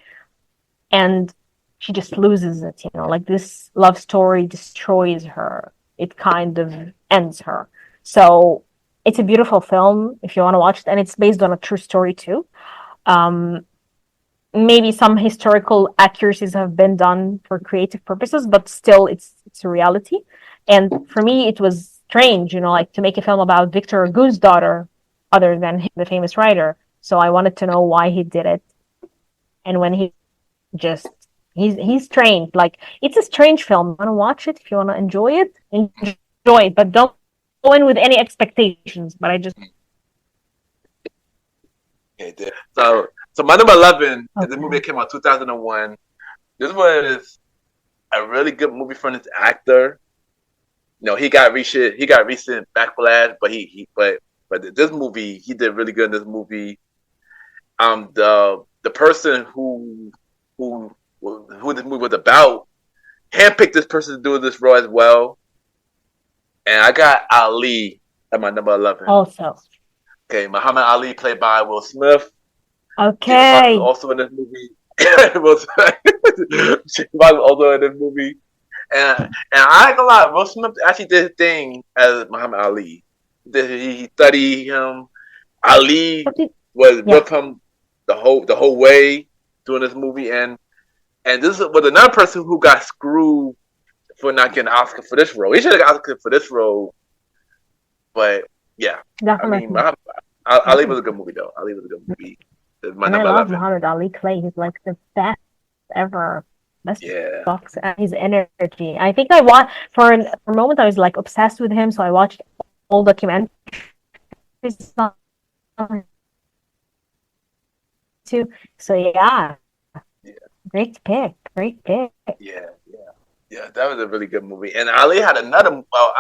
and she just loses it, like this love story destroys her. It kind of ends her. So it's a beautiful film if you want to watch it, and it's based on a true story too. Maybe some historical accuracies have been done for creative purposes, but still it's a reality. And for me, it was strange, like to make a film about Victor Hugo's daughter, other than him, the famous writer. So I wanted to know why he did it. And when he's strange. Like, it's a strange film. You want to watch it, if you want to enjoy it, but don't go in with any expectations. But I just... Okay, so my number 11 is the movie that came out 2001. This was a really good movie from this actor. He got recent backlash, but this movie, he did really good in this movie. The person who this movie was about handpicked this person to do this role as well. And I got Ali at my number 11. Also. Okay, Muhammad Ali played by Will Smith. Okay. Also in this movie. She was also in this movie. And I ain't gonna lie, Will Smith actually did his thing as Muhammad Ali. He studied him. Ali was with him the whole way doing this movie, and this was another person who got screwed for not getting an Oscar for this role. He should have got an Oscar for this role, but yeah, definitely. Ali was a good movie though. Ali was a good movie. I love Muhammad Ali Clay. He's like the best ever. Box and his energy. I think for a moment I was like obsessed with him, so I watched all documentaries too. So yeah, great pick. Yeah, that was a really good movie. And Ali had another. Well,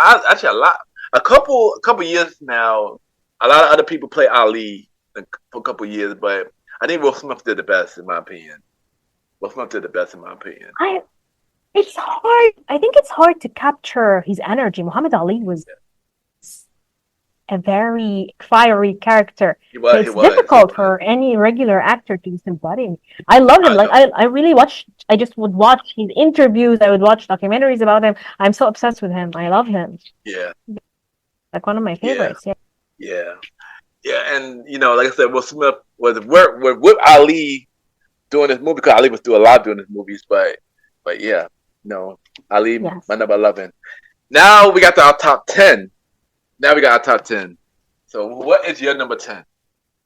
a couple years now. A lot of other people play Ali for a couple years, but I think Will Smith did the best in my opinion. It's hard. I think it's hard to capture his energy. Muhammad Ali was a very fiery character. It's difficult for any regular actor to embody. I love him. I really watch. I just would watch his interviews. I would watch documentaries about him. I'm so obsessed with him. I love him. Yeah. Like one of my favorites. Yeah. Yeah, and like I said, Will Smith was with Ali doing this movie because Ali was doing a lot during his movies, but yeah, Ali, Yes. my number 11. Now we got our top 10. Now we got our top 10. So what is your number 10?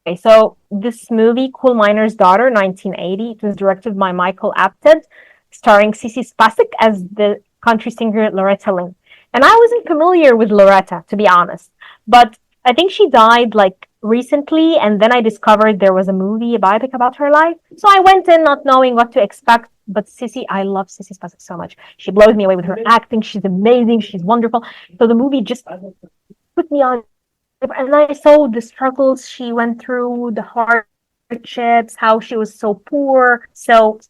Okay, so this movie, Coal Miner's Daughter, 1980, it was directed by Michael Apted, starring Sissy Spacek as the country singer Loretta Lynn. And I wasn't familiar with Loretta, to be honest, but I think she died like recently, and then I discovered there was a movie, a biopic about her life. So I went in not knowing what to expect. But I love Sissy Spacek so much. She blows me away with her acting. She's amazing. She's wonderful. So the movie just put me on, and I saw the struggles she went through, the hardships, how she was so poor. So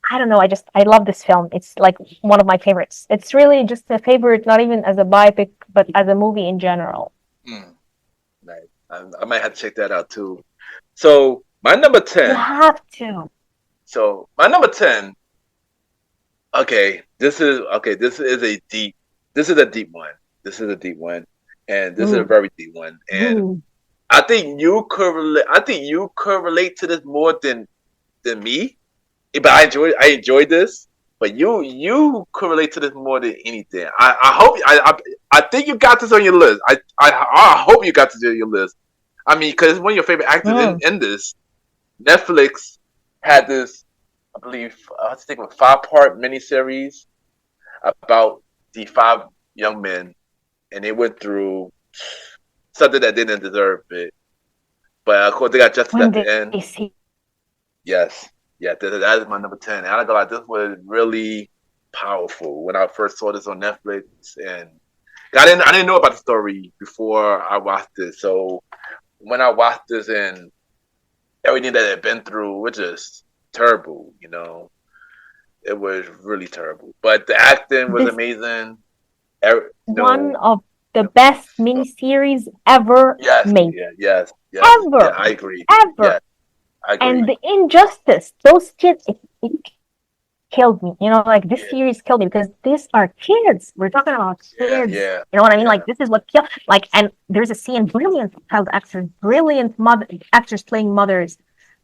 I don't know. I love this film. It's like one of my favorites. It's really just a favorite, not even as a biopic, but as a movie in general. Nice. I might have to check that out too. So my number 10. You have to. So my number 10. Okay, this is a deep one. This is a deep one, and this is a very deep one. And I think you could relate to this more than me. But I enjoyed this. But you could relate to this more than anything. I think you got this on your list. I hope you got this on your list. I mean, because it's one of your favorite actors in this. Netflix had this, I believe, I think a 5-part miniseries about the 5 young men, and they went through something that didn't deserve it. But of course, they got justice at the end. Yes, yeah, that is my number 10. And I go like, this was really powerful when I first saw this on Netflix, and I didn't know about the story before I watched this. So when I watched this and everything that it had been through, which is terrible, it was really terrible. But the acting was amazing. One of the best miniseries ever made. Yes. Ever. Yeah, I agree. Ever. Yeah, I agree. And the injustice, those kids, it killed me. Like this series killed me because these are kids. We're talking about kids. Yeah. You know what I mean? Like this is what killed. Like, and there's a scene, brilliant child actors, brilliant mother actors playing mothers.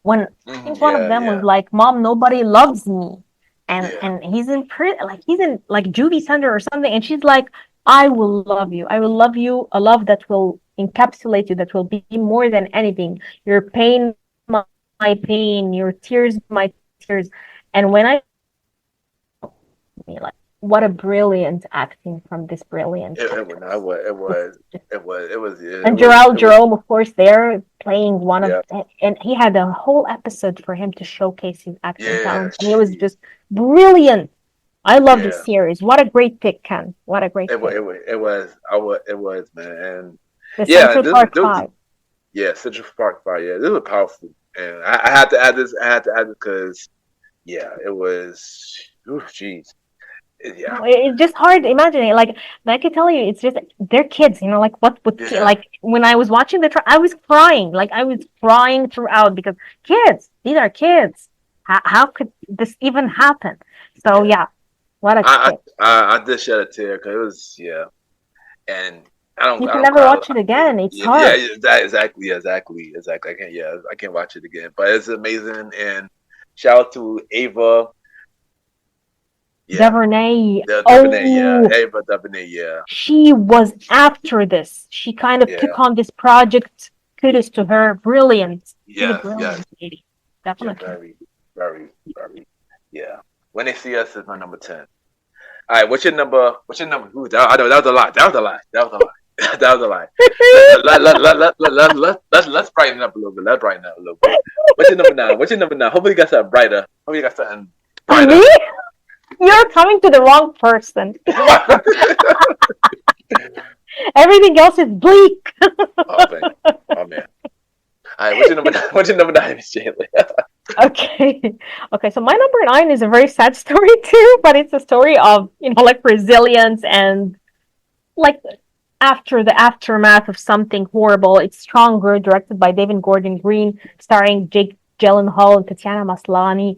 When I think one of them was like, "Mom, nobody loves me," and he's in he's in like juvie center or something, and she's like, "I will love you. I will love you. A love that will encapsulate you. That will be more than anything. Your pain, my pain. Your tears, my tears." And when I like, what a brilliant acting from this brilliant. It was. And Jerome, of course, there playing one of, and he had a whole episode for him to showcase his acting talent, and he was just brilliant. I love this series. What a great pick, Ken! What a great pick. It was, man. And the Central Park 5. Yeah, Central Park 5. Yeah, this was powerful, and I had to add this. Because, it was. Oh, jeez. Yeah. It's just hard to imagine it. Like I can tell you, it's just they're kids. Like what would like when I was watching I was crying. Like I was crying throughout because these are kids. How could this even happen? So what a kid. I did shed a tear because it was and you can never watch it again. It's hard. Yeah, exactly. I can't watch it again, but it's amazing. And shout out to Ava. DuVernay. Ava DuVernay, She was after this. She kind of took on this project. Kudos to her. Brilliant. Brilliant lady. Definitely. Very, very, very. Yeah. When They See Us is my number 10. All right, what's your number? Ooh, I know that was a lot. That was a lot. Let's brighten up a little bit. What's your number 9? Hopefully you got something brighter. Me? You're coming to the wrong person. Everything else is bleak. Oh man. All right, what's your number 9, Miss Jaylan? Okay. So my number 9 is a very sad story too, but it's a story of like resilience and like after the aftermath of something horrible. It's Stronger, directed by David Gordon Green, starring Jake Gyllenhaal and Tatiana Maslany.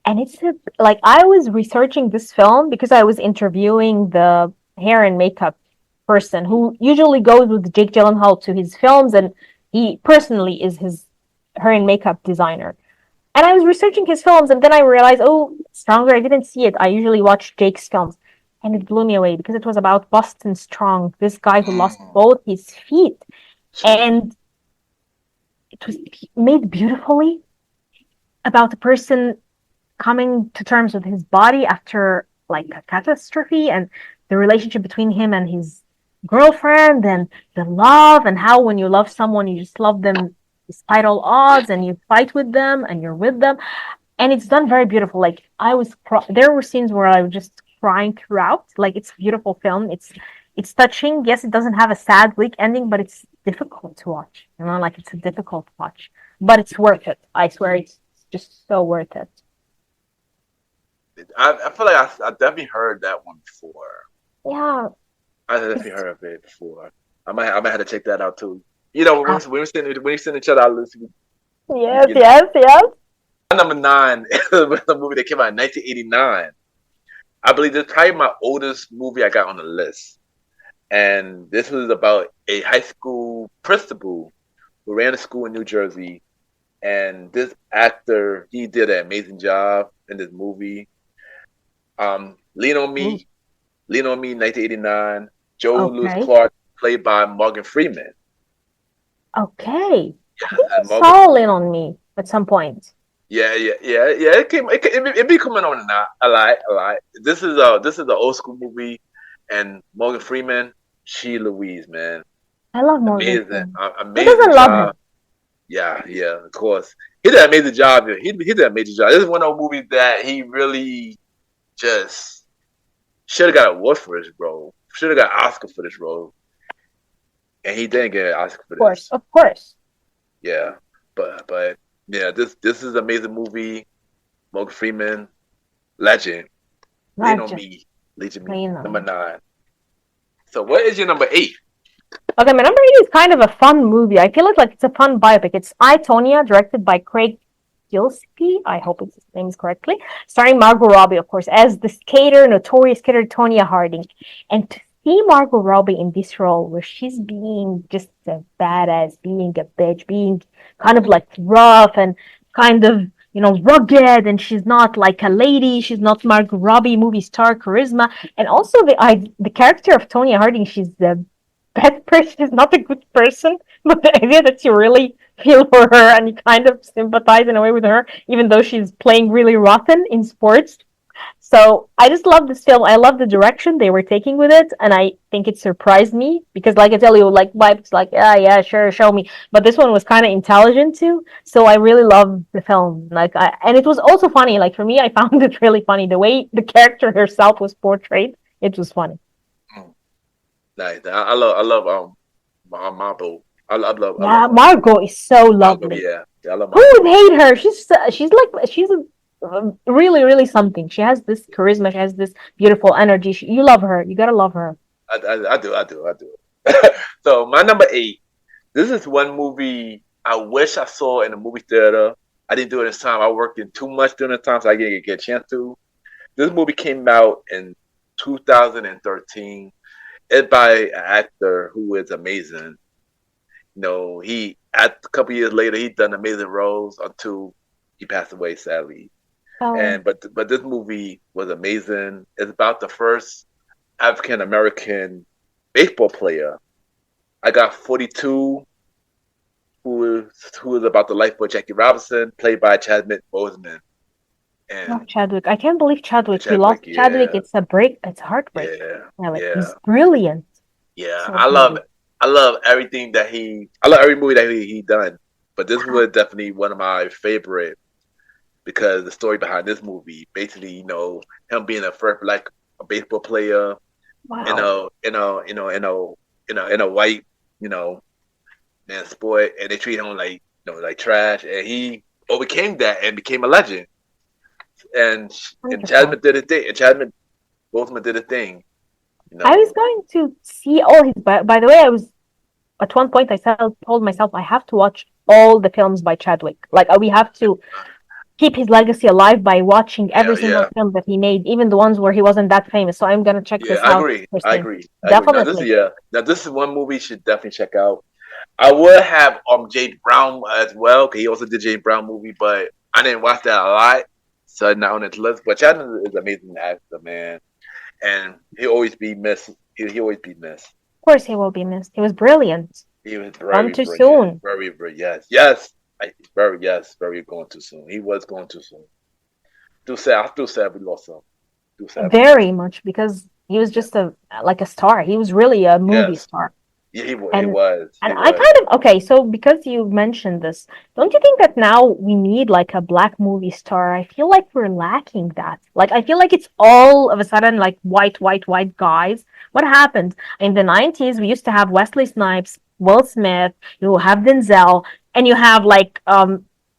And it's like I was researching this film because I was interviewing the hair and makeup person who usually goes with Jake Gyllenhaal to his films, and He personally is his hair and makeup designer. And I was researching his films, and then I realized, oh, Stronger, I didn't see it. I usually watch Jake's films. And it blew me away because it was about Boston Strong, this guy who lost both his feet. And it was made beautifully about a person coming to terms with his body after like a catastrophe, and the relationship between him and his girlfriend, and the love, and how when you love someone, you just love them despite all odds, and you fight with them and you're with them. And it's done very beautiful. Like there were scenes where I was just crying throughout. Like, it's a beautiful film. It's touching. Yes, it doesn't have a sad, bleak ending, but it's difficult to watch. Like, it's a difficult watch, but it's worth it. I swear, it's just so worth it. I feel like I definitely heard that one before. Yeah, I definitely heard of it before. I might have to check that out too. When we send each other out, listen. Yes. Number 9 is a movie that came out in 1989. I believe this is probably my oldest movie I got on the list. And this was about a high school principal who ran a school in New Jersey. And this actor, he did an amazing job in this movie. Lean on Me, 1989. Joe Louis Clark, played by Morgan Freeman. Okay. I saw Lean on Me at some point. Yeah. It be coming on a lot. This is an old school movie, and Morgan Freeman, she Louise, man. I love Morgan Freeman. Amazing. Who doesn't love him? Yeah, of course. He did an amazing job. He did an amazing job. This is one of those movies that he really just should have got an award for this role. Should have got an Oscar for this role. And he didn't get an Oscar for this. Of course. Yeah. But yeah, this is an amazing movie. Morgan Freeman, legend. Lean on Me. Number 9. So what is your number 8? Okay, my number 8 is kind of a fun movie. I feel like it's a fun biopic. It's I, Tonya, directed by Craig Gillespie. I hope his name is correctly. Starring Margot Robbie, of course, as the notorious skater Tonya Harding. And to see Margot Robbie in this role where she's being just a badass, being a bitch, being kind of like rough and kind of, rugged, and she's not like a lady. She's not Margot Robbie movie star charisma. And also the character of Tonya Harding, she's the bad person. She's not a good person, but the idea that you really feel for her and you kind of sympathize in a way with her, even though she's playing really rotten in sports. So I just love this film. I love the direction they were taking with it, and I think it surprised me because, like I tell you, like Biopics, like yeah, sure, show me. But this one was kind of intelligent too, so I really loved the film. And it was also funny. Like, for me, I found it really funny the way the character herself was portrayed. It was funny. Nice. I love Margot. I love. Margot is so lovely. Yeah, I love Margot. Who would hate her? She's really, really something. She has this charisma. She has this beautiful energy. You love her. You gotta love her. I do. So my number 8. This is one movie I wish I saw in a movie theater. I didn't do it this time. I worked in too much during the time, so I didn't get a chance to. This movie came out in 2013. It's by an actor who is amazing. A couple years later, he done amazing roles until he passed away, sadly. Oh. But this movie was amazing. It's about the first African American baseball player. I got 42, who is about the life of Jackie Robinson, played by Chadwick Boseman. And Chadwick. I can't believe Chadwick. We lost Chadwick. It's a heartbreak. Yeah. He's brilliant. Yeah, so I love everything that I love every movie that he done. But this was definitely one of my favorite because the story behind this movie, basically, him being a first black baseball player, wow. in a white, man sport, and they treat him like trash, and he overcame that and became a legend. And Chadwick did a thing. And Chadwick Boseman did a thing. I was going to see all his. By the way, I was at one point. I told myself I have to watch all the films by Chadwick. Like, we have to keep his legacy alive by watching every single film that he made, even the ones where he wasn't that famous. So I'm gonna check this out. I agree. Definitely. Now this is one movie you should definitely check out. I would have James Brown as well, because he also did James Brown movie, but I didn't watch that a lot, so not on the list. But Chadwick is an amazing actor, man, and he always be missed. He always be missed. Of course, he will be missed. He was brilliant. He was Gone very too brilliant, soon. very very going too soon. He was going too soon. Too sad. I feel sad we lost him. Too sad we lost Very much, because he was just a like a star. He was really a him. movie Yes, star. yeah, he was. He And was. and He I was. kind of okay, so because you mentioned this, don't you think that now we need like a black movie star? I feel like we're lacking that. Like I feel like it's all of a sudden like white guys. What happened? In the 90s, we used to have Wesley Snipes, Will Smith, you have Denzel, and you have like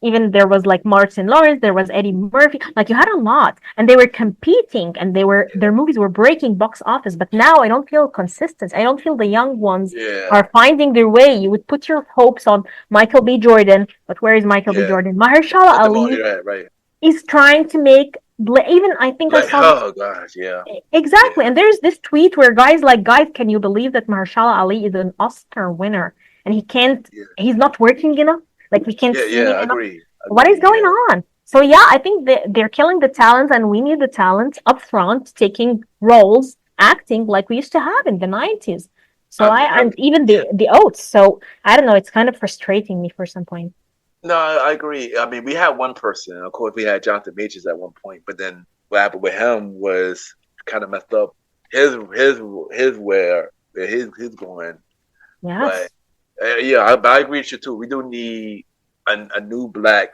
even there was like Martin Lawrence, there was Eddie Murphy. Like you had a lot, and they were competing, and their movies were breaking box office. But now I don't feel consistent. I don't feel the young ones Yeah, are finding their way. You would put your hopes on Michael B. Jordan, but where is Michael B. yeah. Jordan? Mahershala Put them on Ali your head, right? is trying to make even I think I Like, saw this oh gosh, yeah, exactly, yeah, and there's this tweet where guys, can you believe that Mahershala Ali is an Oscar winner and yeah, he's not working enough, like we can't yeah, see yeah. him I enough. agree. What is Agree. going Yeah, on? So yeah, I think they're killing the talent, and we need the talent up front, taking roles, acting like we used to have in the 90s. So and even yeah. the oats. So I don't know, it's kind of frustrating me for some point. No, I agree. I mean, we had one person. Of course, we had Jonathan Majors at one point, but then what happened with him was kind of messed up his where his going. But Yes, yeah, I agree with you too. We do need a new black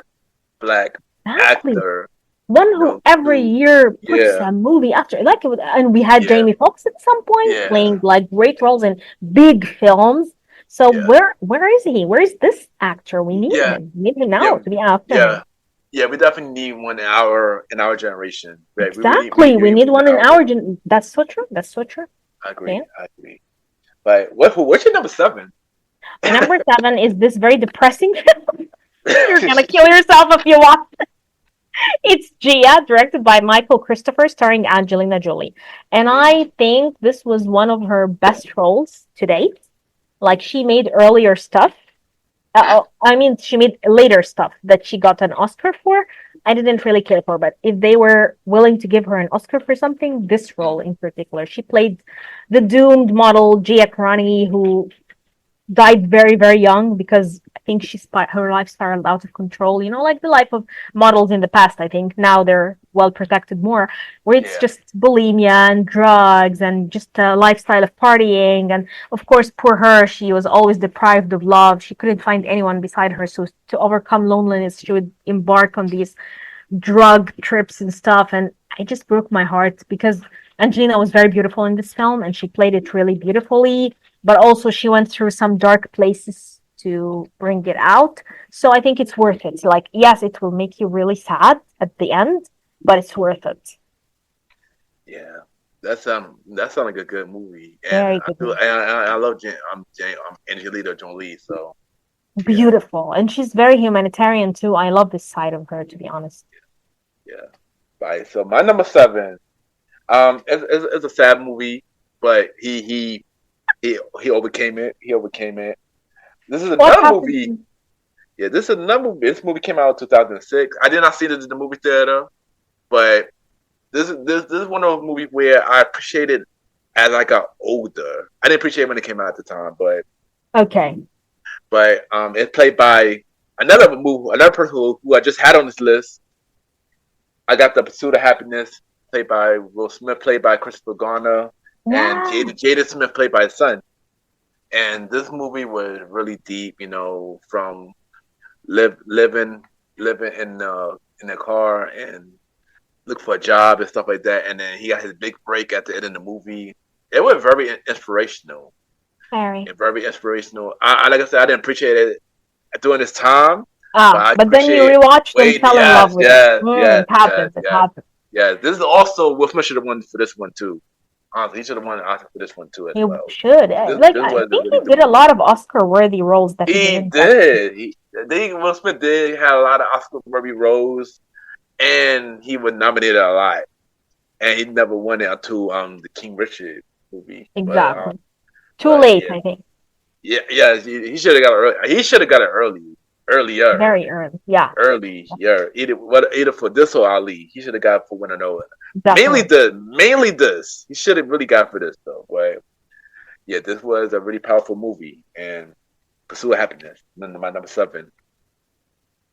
exactly. actor. One You who know, every to year puts yeah, a movie after, like, and we had yeah, Jamie Foxx at some point yeah, playing like great roles in big films. So yeah, where is he? Where is this actor? We need yeah, him. We need him yeah, now to be after yeah. him. Yeah, we definitely need one in our generation. Right, we really Exactly. do We need need one in one in our our generation. gen. That's so true. That's so true. I Yeah. agree. I agree. But what's your number 7? My number seven is this very depressing film. You're gonna kill yourself if you watch. It's Gia, directed by Michael Christopher, starring Angelina Jolie. And I think this was one of her best roles to date. Like she made earlier stuff. I mean, she made later stuff that she got an Oscar for. I didn't really care for, but if they were willing to give her an Oscar for something, this role in particular, she played the doomed model Gia Karani, who died very, very young because I think her life spiraled out of control. You know, like the life of models in the past. I think now they're well protected more, where it's Yeah, just bulimia and drugs and just a lifestyle of partying. And of course, poor her, she was always deprived of love. She couldn't find anyone beside her. So to overcome loneliness, she would embark on these drug trips and stuff. And I just broke my heart because Angelina was very beautiful in this film and she played it really beautifully, but also she went through some dark places to bring it out. So I think it's worth it. Like, yes, it will make you really sad at the end, but it's worth it. yeah. That sounds like a good movie, and Very good movie. I love Angelina Jolie. So yeah, Beautiful. And she's very humanitarian too. I love this side of her, to be honest. yeah. Right. So my number 7, it's a sad movie, but he overcame it. He overcame it. This is What another movie. happened? Yeah, this is another movie. This movie came out in 2006. I did not see this in the movie theater, but this is one of those movies where I appreciated as I got older. I didn't appreciate it when it came out at the time, Okay. but it's played by another person who I just had on this list. I got The Pursuit of Happiness, played by Will Smith, played by Christopher Garner, and Yeah. Jada Smith, played by his son. And this movie was really deep, you know, from living in a car and look for a job and stuff like that. And then he got his big break at the end of the movie. It was very inspirational. Very. And very inspirational. Like I said, I didn't appreciate it during this time, but I But then you appreciate it. rewatched and Wait, fell in love yes, with it. yes, yes, It yes, happens. It yes, happens. yes. This is also Will Smith should have won for this one too. Honestly, he should have won an Oscar for this one too as You well. should. Like, This I was a think really he good did a movie. lot of Oscar-worthy roles that he He didn't get. did. Will Smith did have a lot of Oscar-worthy roles, and he was nominated a lot, and he never won it until the King Richard movie. Exactly. Too But late, yeah, I think. Yeah. He should have got it early. He should have got it earlier. Very early. Yeah, Yeah. Either for this or Ali. He should have got it for Winter Nova. definitely. Mainly this. He should have really got for this though. But yeah, this was a really powerful movie. And Pursuit of Happiness. My number 7.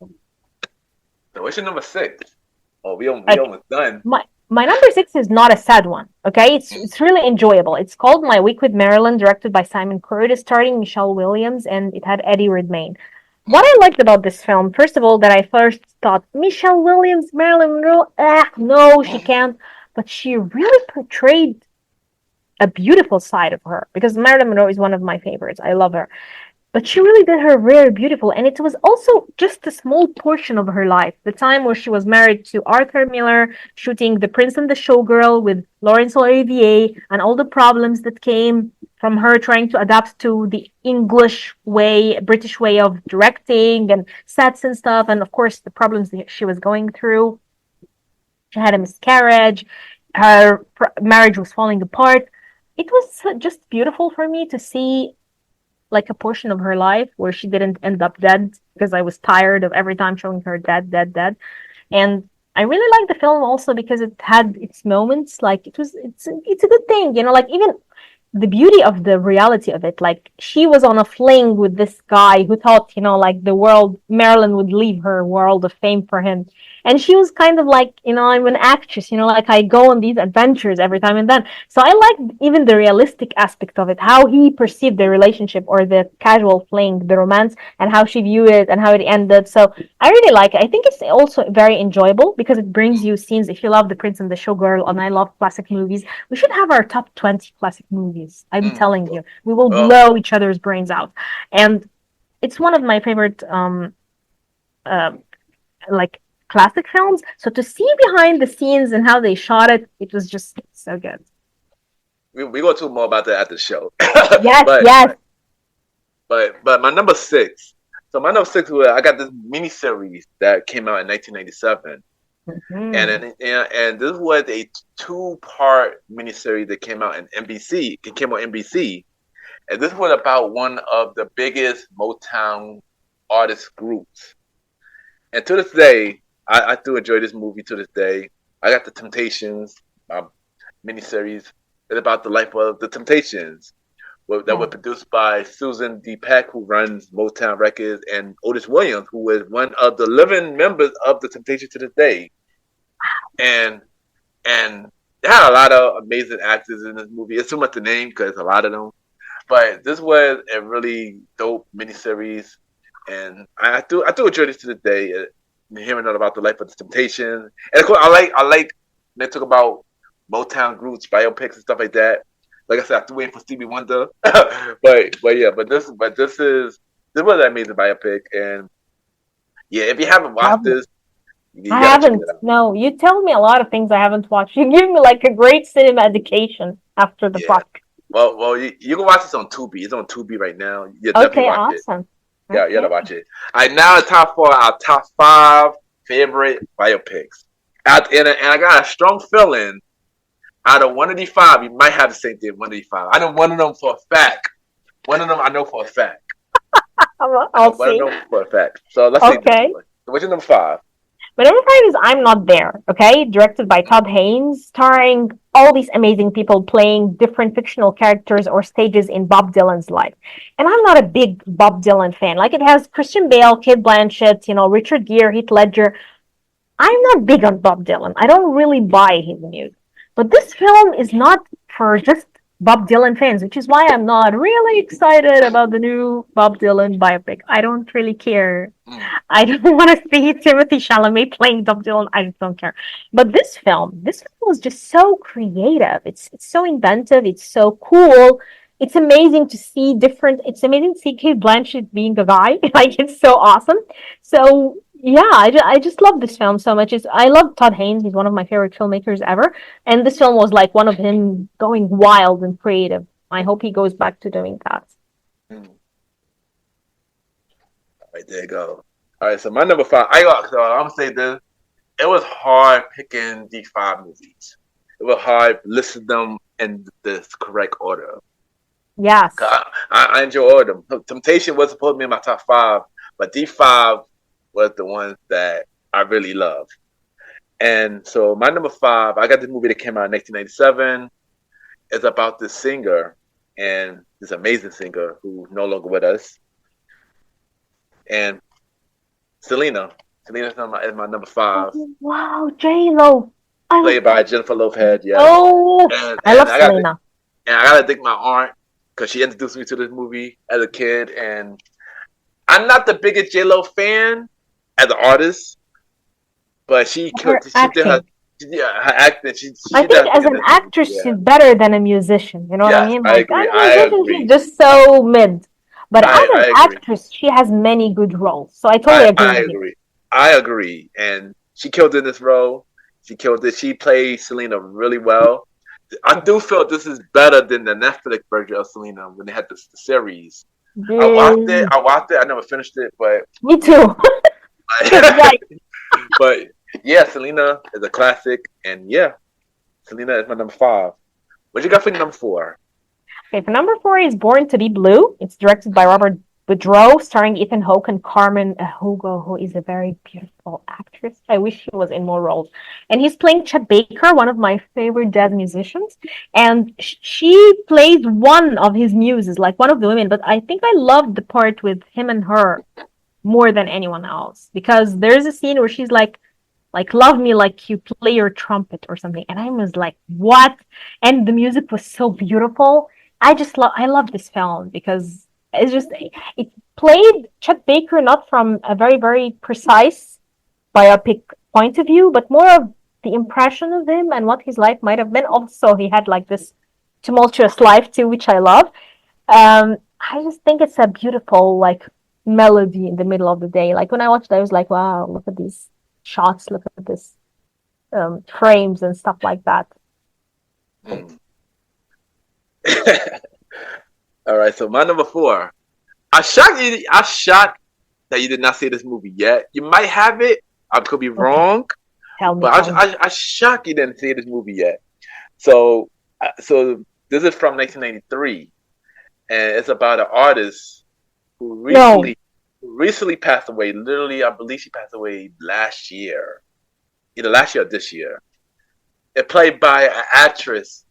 So what's your number 6? Oh, we almost done. My number 6 is not a sad one. Okay, it's really enjoyable. It's called My Week with Marilyn, directed by Simon Curtis, starring Michelle Williams, and it had Eddie Redmayne. What I liked about this film, first of all, that I first thought Michelle Williams, Marilyn Monroe, no, she can't. But she really portrayed a beautiful side of her, because Marilyn Monroe is one of my favorites. I love her. But she really did her very beautiful, and it was also just a small portion of her life. The time where she was married to Arthur Miller, shooting The Prince and the Showgirl with Laurence Olivier, and all the problems that came from her trying to adapt to the English way, British way of directing and sets and stuff, and of course the problems that she was going through. She had a miscarriage. Her marriage was falling apart. It was just beautiful for me to see like a portion of her life where she didn't end up dead, because I was tired of every time showing her dead. And I really liked the film also because it had its moments. Like it's a good thing, like even the beauty of the reality of it. Like she was on a fling with this guy who thought, like Marilyn would leave her world of fame for him. And she was kind of like, I'm an actress, like I go on these adventures every time and then. So I like even the realistic aspect of it, how he perceived the relationship or the casual fling, the romance, and how she viewed it and how it ended. So I really like it. I think it's also very enjoyable because it brings you scenes. If you love The Prince and the Showgirl, and I love classic movies, we should have our top 20 classic movies. I'm telling you, we will blow each other's brains out. And it's one of my favorite, like classic films. So to see behind the scenes and how they shot it, it was just so good. We go talk more about that at the show. Yes, yes. But my number 6. So my number 6 was, I got this miniseries that came out in 1997. And this was a 2-part miniseries that came out in NBC. It came on NBC, and this was about one of the biggest Motown artist groups. And to this day, I do enjoy this movie. To this day, I got The Temptations miniseries. It's about the life of the Temptations. That was produced by Susan D. Peck, who runs Motown Records, and Otis Williams, who is one of the living members of the Temptations to this day. And they had a lot of amazing actors in this movie. It's too much to name because a lot of them. But this was a really dope miniseries, and I do enjoy this to this day. Hearing about the life of the Temptations, and of course, I like when they talk about Motown groups, biopics, and stuff like that. Like I said, I have to wait for Stevie Wonder, but this was an amazing biopic, and yeah, if you haven't watched this. I haven't. No, you tell me a lot of things I haven't watched. You give me like a great cinema education after the podcast. Well, you can watch this on Tubi. It's on Tubi right now. You definitely watch awesome. It. Yeah, you gotta watch it. All right, now top 4, our top 5 favorite biopics. And I got a strong feeling out of one of these 5, you might have the same thing. One of these 5. I know one of them for a fact. One of them I know for a fact. I'll see. One of them for a fact. So let's see. So what's your number 5? My number 5 is I'm Not There, okay? Directed by Todd Haynes, starring all these amazing people playing different fictional characters or stages in Bob Dylan's life. And I'm not a big Bob Dylan fan. Like, it has Christian Bale, Cate Blanchett, Richard Gere, Heath Ledger. I'm not big on Bob Dylan. I don't really buy his music. But this film is not for just Bob Dylan fans, which is why I'm not really excited about the new Bob Dylan biopic. I don't really care. I don't want to see Timothée Chalamet playing Bob Dylan. I just don't care. But this film was just so creative. It's so inventive. It's so cool. It's amazing to see It's amazing to see Cate Blanchett being a guy. Like, it's so awesome. So yeah, I just love this film so much. I love Todd Haynes. He's one of my favorite filmmakers ever. And this film was like one of him going wild and creative. I hope he goes back to doing that. All right, there you go. All right, so my number 5. I'm gonna say this. It was hard picking these 5 movies. It was hard listing them in this correct order. Yes. I enjoy all of them. Temptation was supposed to be in my top 5, but these 5 was the ones that I really love. And so my number 5, I got this movie that came out in 1997. It's about this singer, and this amazing singer who's no longer with us. And Selena. Selena's my number 5. Oh, wow, J-Lo. Played by Jennifer Lopez, yeah. Oh, I love Selena. And I gotta thank my aunt, because she introduced me to this movie as a kid. And I'm not the biggest J-Lo fan as an artist, but she did her acting. I think as an actress, she's better than a musician. You know what I mean? Like, I agree. She's just so mid. But as an actress, she has many good roles. So I totally agree. I agree. And she killed in this role. She killed it. She played Selena really well. I do feel this is better than the Netflix version of Selena when they had the series. I watched it. I never finished it, but me too. But yeah, Selena is a classic, and yeah, Selena is my number 5. What you got for number 4? Okay, for number 4 is Born to Be Blue. It's directed by Robert Boudreau, starring Ethan Hawke and Carmen Hugo, who is a very beautiful actress. I wish she was in more roles. And he's playing Chet Baker, one of my favorite jazz musicians. And she plays one of his muses, like one of the women. But I think I loved the part with him and her more than anyone else. Because there's a scene where she's like, love me like you play your trumpet or something. And I was like, what? And the music was so beautiful. I love this film because it played Chet Baker not from a very, very precise biopic point of view, but more of the impression of him and what his life might have been. Also, he had like this tumultuous life too, which I love. I just think it's a beautiful like melody in the middle of the day. Like when I watched it, I was like, wow, look at these shots, look at this frames and stuff like that. All right, so my number 4. I'm shocked that you did not see this movie yet. You might have it. I could be wrong. But I'm shocked you didn't see this movie yet. So this is from 1993, and it's about an artist who recently passed away. Literally, I believe she passed away last year, either last year or this year. It's played by an actress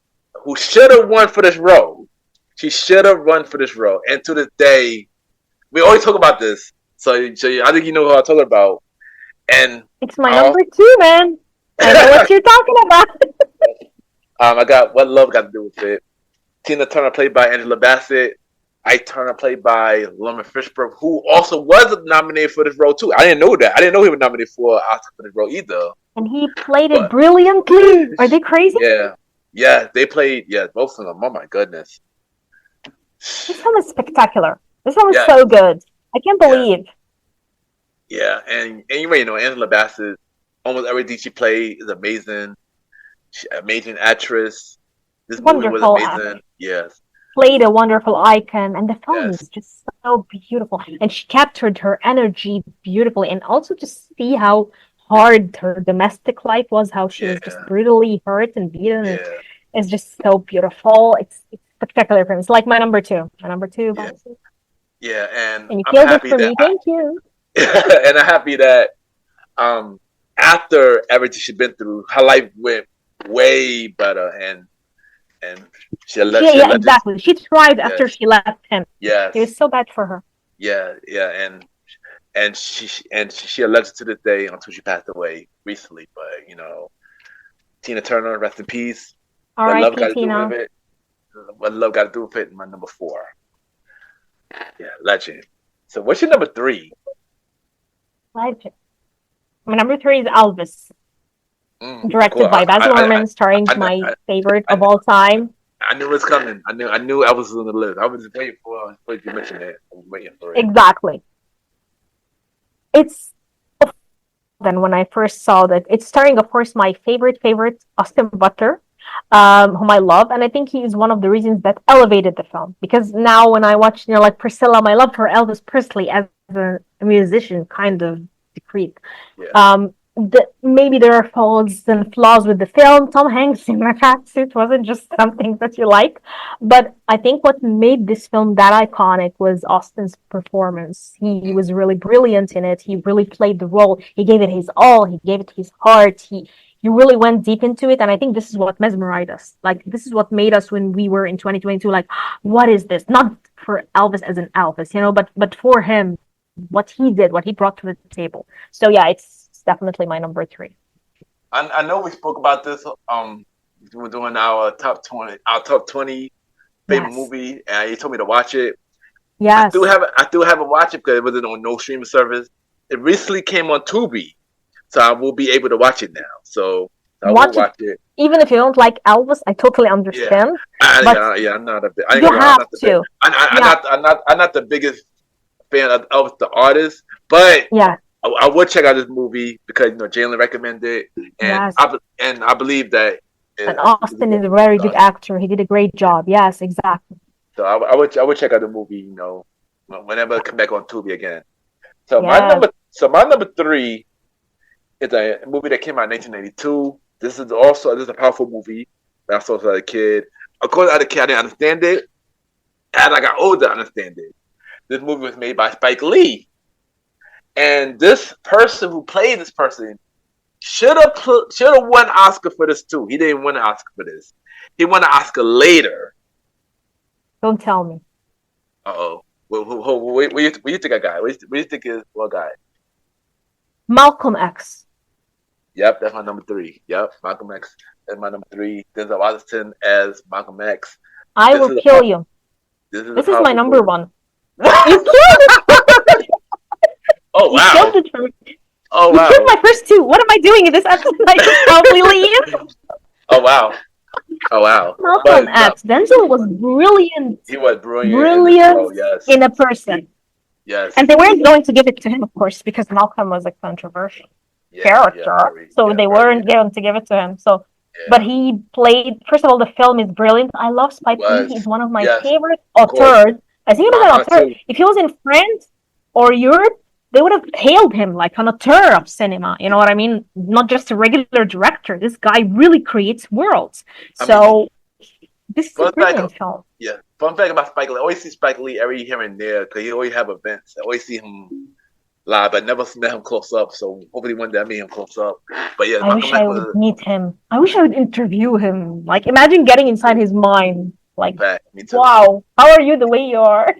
who should have won for this role. She should have run for this role. And to this day, we always talk about this. So I think you know who I'm talking about. And it's my number 2, man. I know what you're talking about. I got What Love Got to Do with It. Tina Turner played by Angela Bassett. Ike Turner played by Lauren Fishburne, who also was nominated for this role too. I didn't know that. I didn't know he was nominated for an Oscar for this role either. And he played it brilliantly. Are they crazy? Yeah, they played. Yeah, both of them. Oh my goodness. This film is spectacular. This film is so good. I can't believe. Yeah, and you know Angela Bassett. Almost everything she played is amazing. Amazing actress. This movie was amazing. Yes. Played a wonderful icon, and the film is just so beautiful. And she captured her energy beautifully, and also to see how hard her domestic life was, how she was just brutally hurt and beaten. It's just so beautiful. It's spectacular film. It's like my number 2. My number 2. And you killed it for me. Thank you. And I'm happy that after everything she'd been through, her life went way better, and she left. Exactly. She thrived after she left him. Yes, it was so bad for her. And she alleged to this day until she passed away recently. But you know, Tina Turner, rest in peace. All right, Tina. What Love Got to Do with It? My number 4. Yeah, legend. So what's your number 3? Legend. My number 3 is Elvis. Directed by Baz Luhrmann, starring my favorite of all time. I knew it was coming. I knew Elvis was on the list. I was waiting for you to mention it. I was waiting for it. Exactly. It's then when I first saw that, it's starring, of course, my favorite Austin Butler, whom I love, and I think he is one of the reasons that elevated the film. Because now when I watch, like Priscilla, my love for Elvis Presley as a musician kind of decreased. maybe there are faults and flaws with the film. Tom Hanks in a tracksuit wasn't just something that you like, but I think what made this film that iconic was Austin's performance. He was really brilliant in it. He really played the role. He gave it his all. He gave it his heart. He really went deep into it, and I think this is what mesmerized us. Like, this is what made us, when we were in 2022, like, what is this? Not for Elvis as an Elvis, but for him, what he did, what he brought to the table. So yeah, it's definitely my number 3. I know we spoke about this. We were doing our top 20 favorite movie, and you told me to watch it. Yes, I still haven't watched it because it wasn't on no streaming service. It recently came on Tubi, so I will be able to watch it now. So I will watch it. Even if you don't like Elvis, I totally understand. I'm not a big. You have to. I'm not the biggest fan of Elvis the artist, but yeah, I would check out this movie because Jaylan recommended it, and I believe that. And Austin is a very good actor. He did a great job. Yes, exactly. So I would check out the movie. Whenever I come back on Tubi again. So my number 3 is a movie that came out in 1982. This is a powerful movie that I saw as a kid. Of course, as a kid, I didn't understand it. As I got older, I understand it. This movie was made by Spike Lee. And this person who played this person should have won an Oscar for this too. He didn't win an Oscar for this. He won an Oscar later. Don't tell me. Uh-oh. What do you think I got? What do you think is what guy? Malcolm X. Yep, that's my number 3. Yep, Malcolm X. That's my number 3. Denzel Washington as Malcolm X. I will kill you. This is my number 1. You killed it. Oh wow! You killed it for me. Oh wow! You killed my first 2. What am I doing in this episode? I should probably leave. Oh wow! Oh wow! Malcolm X. Denzel was brilliant. He was brilliant. Brilliant in a person. Yes. And they weren't going to give it to him, of course, because Malcolm was a controversial character. They weren't going to give it to him. So, but he played. First of all, the film is brilliant. I love Spike Lee. He's one of my favorite auteurs. I think he was an author. If he was in France or Europe, they would have hailed him like an auteur of cinema. You know what I mean? Not just a regular director. This guy really creates worlds. This is a brilliant film. Yeah. Fun fact about Spike Lee. I always see Spike Lee every here and there because he always have events. I always see him live. I never met him close up. So hopefully one day I meet him close up. But yeah, I wish I would meet him. I wish I would interview him. Like, imagine getting inside his mind. Like, me too. Wow, how are you the way you are?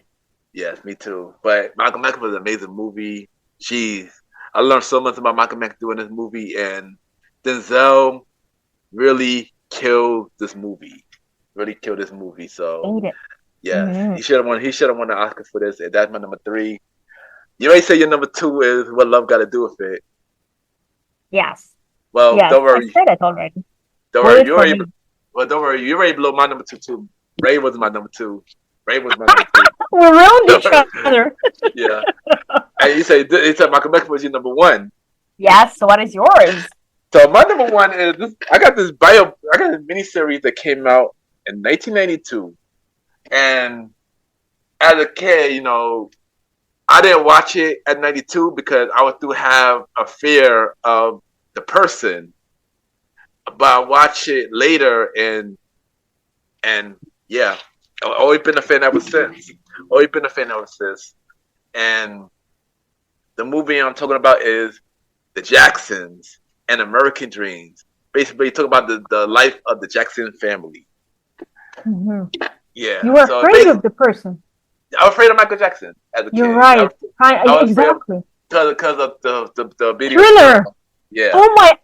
Yes, me too. But Malcolm X was an amazing movie. Jeez. I learned so much about Malcolm X doing this movie, and Denzel really killed this movie. So yeah, he should have won the Oscar for this, and that's my number 3. You already say your number 2 is What Love Got to Do with It. Yes. Well, don't worry. I said it already. Don't worry. Don't worry. You already blew my number 2 too. Ray was my number 2. We're around each other. Yeah. And you said Malcolm X was your number 1. Yes. So what is yours? So my number 1 is I got this miniseries that came out in 1992, and as a kid, I didn't watch it at 92 because I would still have a fear of the person, but I watched it later, and yeah, I've always been a fan ever since. And the movie I'm talking about is The Jacksons and American Dreams. Basically, talk about the life of the Jackson family. Mm-hmm. Yeah. You were afraid of the person. I was afraid of Michael Jackson as a kid. You're right. Exactly. Because of the video. Thriller. Yeah. Oh my!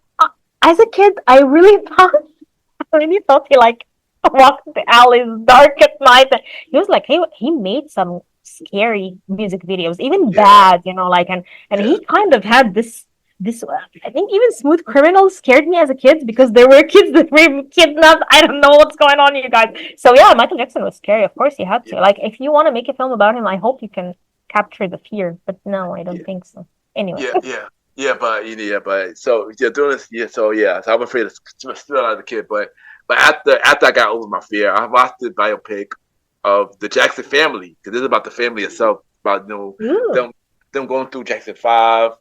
As a kid, I really thought he like walked the alleys dark at night. He was like he made some scary music videos, even bad, and he kind of had this. I think even Smooth Criminal scared me as a kid because there were kids that were kidnapped. I don't know what's going on, you guys. So yeah, Michael Jackson was scary. If course, you had to. Like, if you want to make a film about him, I hope you can capture the fear. But no, I don't think so. Anyway. But so doing this. So I'm afraid it's still as a kid. But after I got over my fear, I watched the biopic of the Jackson family because this is about the family itself. About them going through Jackson 5.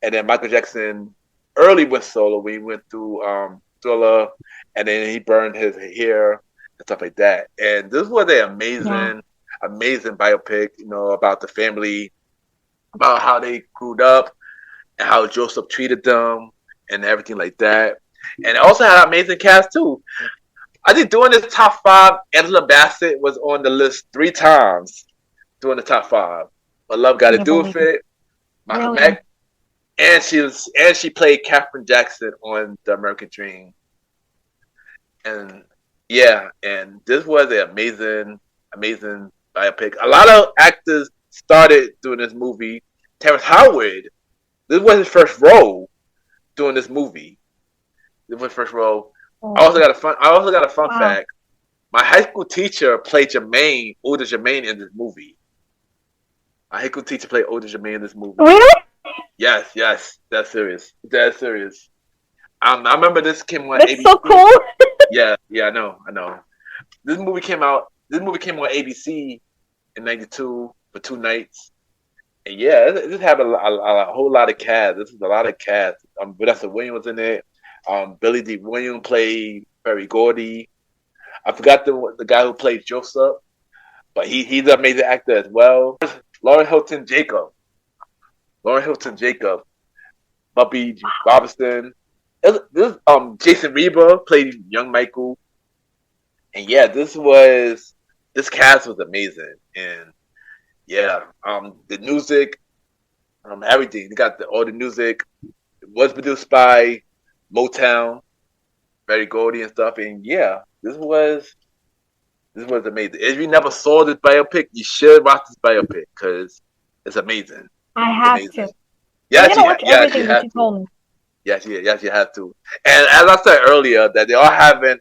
And then Michael Jackson early with Solo. We went through Thriller, and then he burned his hair and stuff like that. And this was an amazing biopic. About the family, about how they grew up, and how Joseph treated them, and everything like that. And it also had an amazing cast too. I think doing this top 5, Angela Bassett was on the list 3 times doing the top 5. But Love Got to Do with it. Really? And she played Katherine Jackson on The American Dream. And and this was an amazing biopic. A lot of actors started doing this movie. Terrence Howard, this was his first role doing this movie. This was his first role. Oh. I also got a fun fact. My high school teacher played Jermaine, older Jermaine, in this movie. My high school teacher played older Jermaine in this movie. Really? Yes, that's serious. That's serious. I remember this came on ABC. That's so cool. Yeah, I know. This movie came on ABC in '92 for 2 nights. And this had a whole lot of cast. This is a lot of cast. Vanessa Williams was in it. Billy D. Williams played Barry Gordy. I forgot the guy who played Joseph, but he's an amazing actor as well. Lauren Hilton Jacob, Bubby Robinson. This Jason Reba played young Michael, and this cast was amazing, and the music, everything. They got all the music. It was produced by Motown, Barry Gordy and stuff, and this was amazing. If you never saw this biopic, you should watch this biopic because it's amazing. I have to. Yes, everything that you told me. Yes, you have to. And as I said earlier, that they are having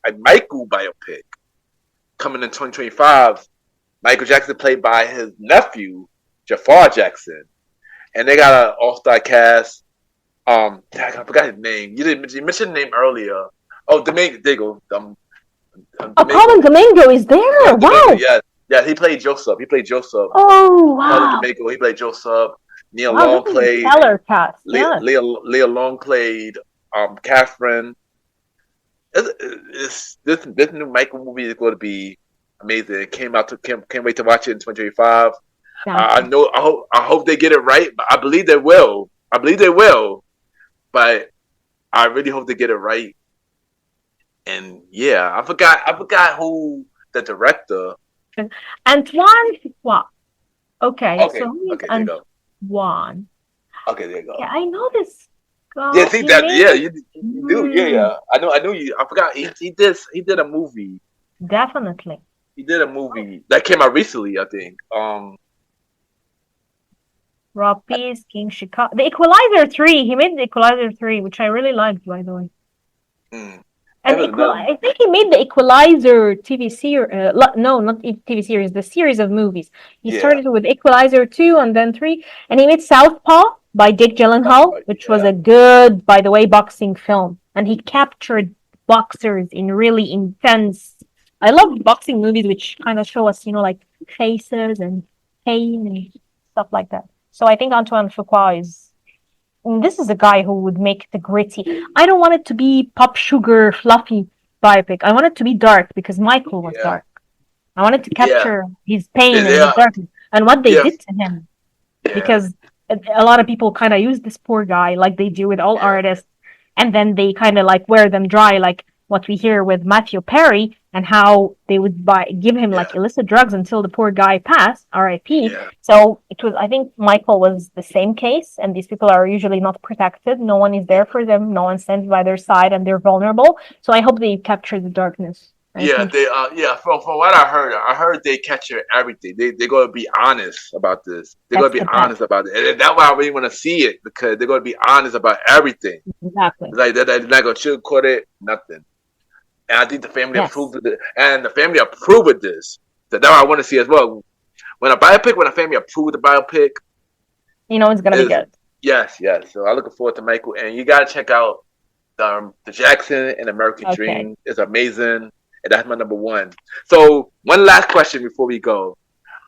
a Michael biopic coming in 2025. Michael Jackson played by his nephew, Jafar Jackson, and they got an all-star cast. I forgot his name. You mentioned the name earlier. Oh, Domingo. There you go. Colin Domingo is there. Yeah, wow. Yeah, he played Joseph. Oh, wow. Colin Domingo, he played Joseph. Nia Long played. Stellar cast. Leah Long played Catherine. This new Michael movie is going to be amazing. It can't wait to watch it in 2025. I hope they get it right, but I believe they will. But I really hope they get it right. And I forgot who the director. Antoine Fuqua. Okay, so who is Antoine? Okay, there you go. Yeah, I know this guy. Yeah, see that? Yeah, you do. Yeah. I know you. I forgot. He did a movie. Definitely. He did a movie that came out recently, I think. Rob Peace, King Chicago. The Equalizer 3. He made The Equalizer 3, which I really liked, by the way. I think he made the Equalizer TV series. No, not TV series. The series of movies. He started with Equalizer 2 and then 3, and he made Southpaw by Jake Gyllenhaal, which was a good, by the way, boxing film. And he captured boxers in really intense. I love boxing movies which kind of show us, like faces and pain and stuff like that. So I think Antoine Fuqua this is a guy who would make the gritty. I don't want it to be pop sugar, fluffy biopic. I want it to be dark because Michael was dark. I wanted to capture his pain and his darkness and what they did to him. Because a lot of people kind of use this poor guy like they do with all artists, and then they kind of like wear them dry, like what we hear with Matthew Perry, and how they would give him like illicit drugs until the poor guy passed, R.I.P. So I think Michael was the same case, and these people are usually not protected. No one is there for them. No one stands by their side, and they're vulnerable. So I hope they capture the darkness. From what I heard they capture everything. They're going to be honest about this. They're going to be honest about it, and that's why I really want to see it, because they're going to be honest about everything. Exactly. Like they're not going to sugarcoat it, nothing. And I think the family approved of it, and the family approved of this. So that's what I want to see as well. When a family approved the biopic, it's gonna be good. Yes. So I'm looking forward to Michael, and you gotta check out the Jackson and American Dream. It's amazing, and that's my number 1. So one last question before we go: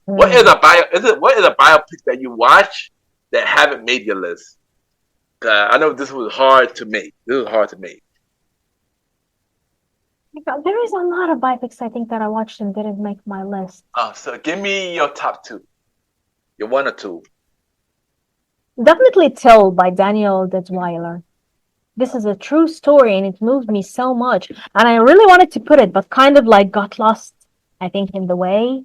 What is a biopic that you watch that haven't made your list? I know this was hard to make. There is a lot of biopics I think that I watched and didn't make my list. So give me your top 2. Your 1 or 2. Definitely Till by Daniel Detweiler. This is a true story and it moved me so much. And I really wanted to put it, but kind of like got lost, I think, in the way.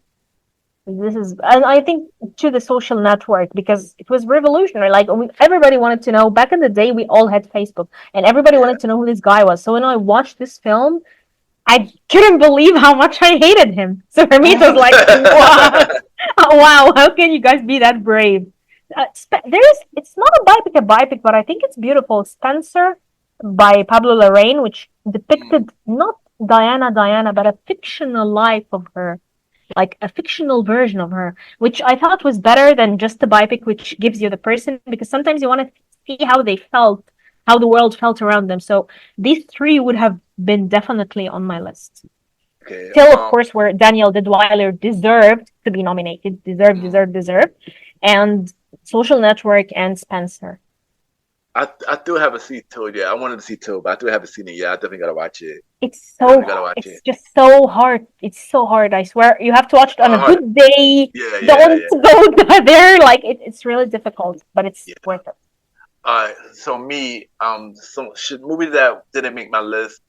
And I think to the Social Network, because it was revolutionary. Like everybody wanted to know. Back in the day, we all had Facebook and everybody wanted to know who this guy was. So when I watched this film, I couldn't believe how much I hated him. So for me, it was like, wow, how can you guys be that brave? It's not a biopic, but I think it's beautiful. Spencer by Pablo Larraín, which depicted not Diana, but a fictional life of her, like a fictional version of her, which I thought was better than just the biopic, which gives you the person, because sometimes you want to see how they felt, how the world felt around them. So these 3 would have been definitely on my list. Okay. Till, of course, where Daniel Detweiler deserved to be nominated, deserved, and Social Network and Spencer. I do have a see Till. Yeah, I wanted to see Till, but I do haven't seen it yet. I definitely gotta watch it. It's just so hard. It's so hard. I swear, you have to watch it on a good day. Don't go there. Like it's really difficult, but it's worth it. So me, movie that didn't make my list.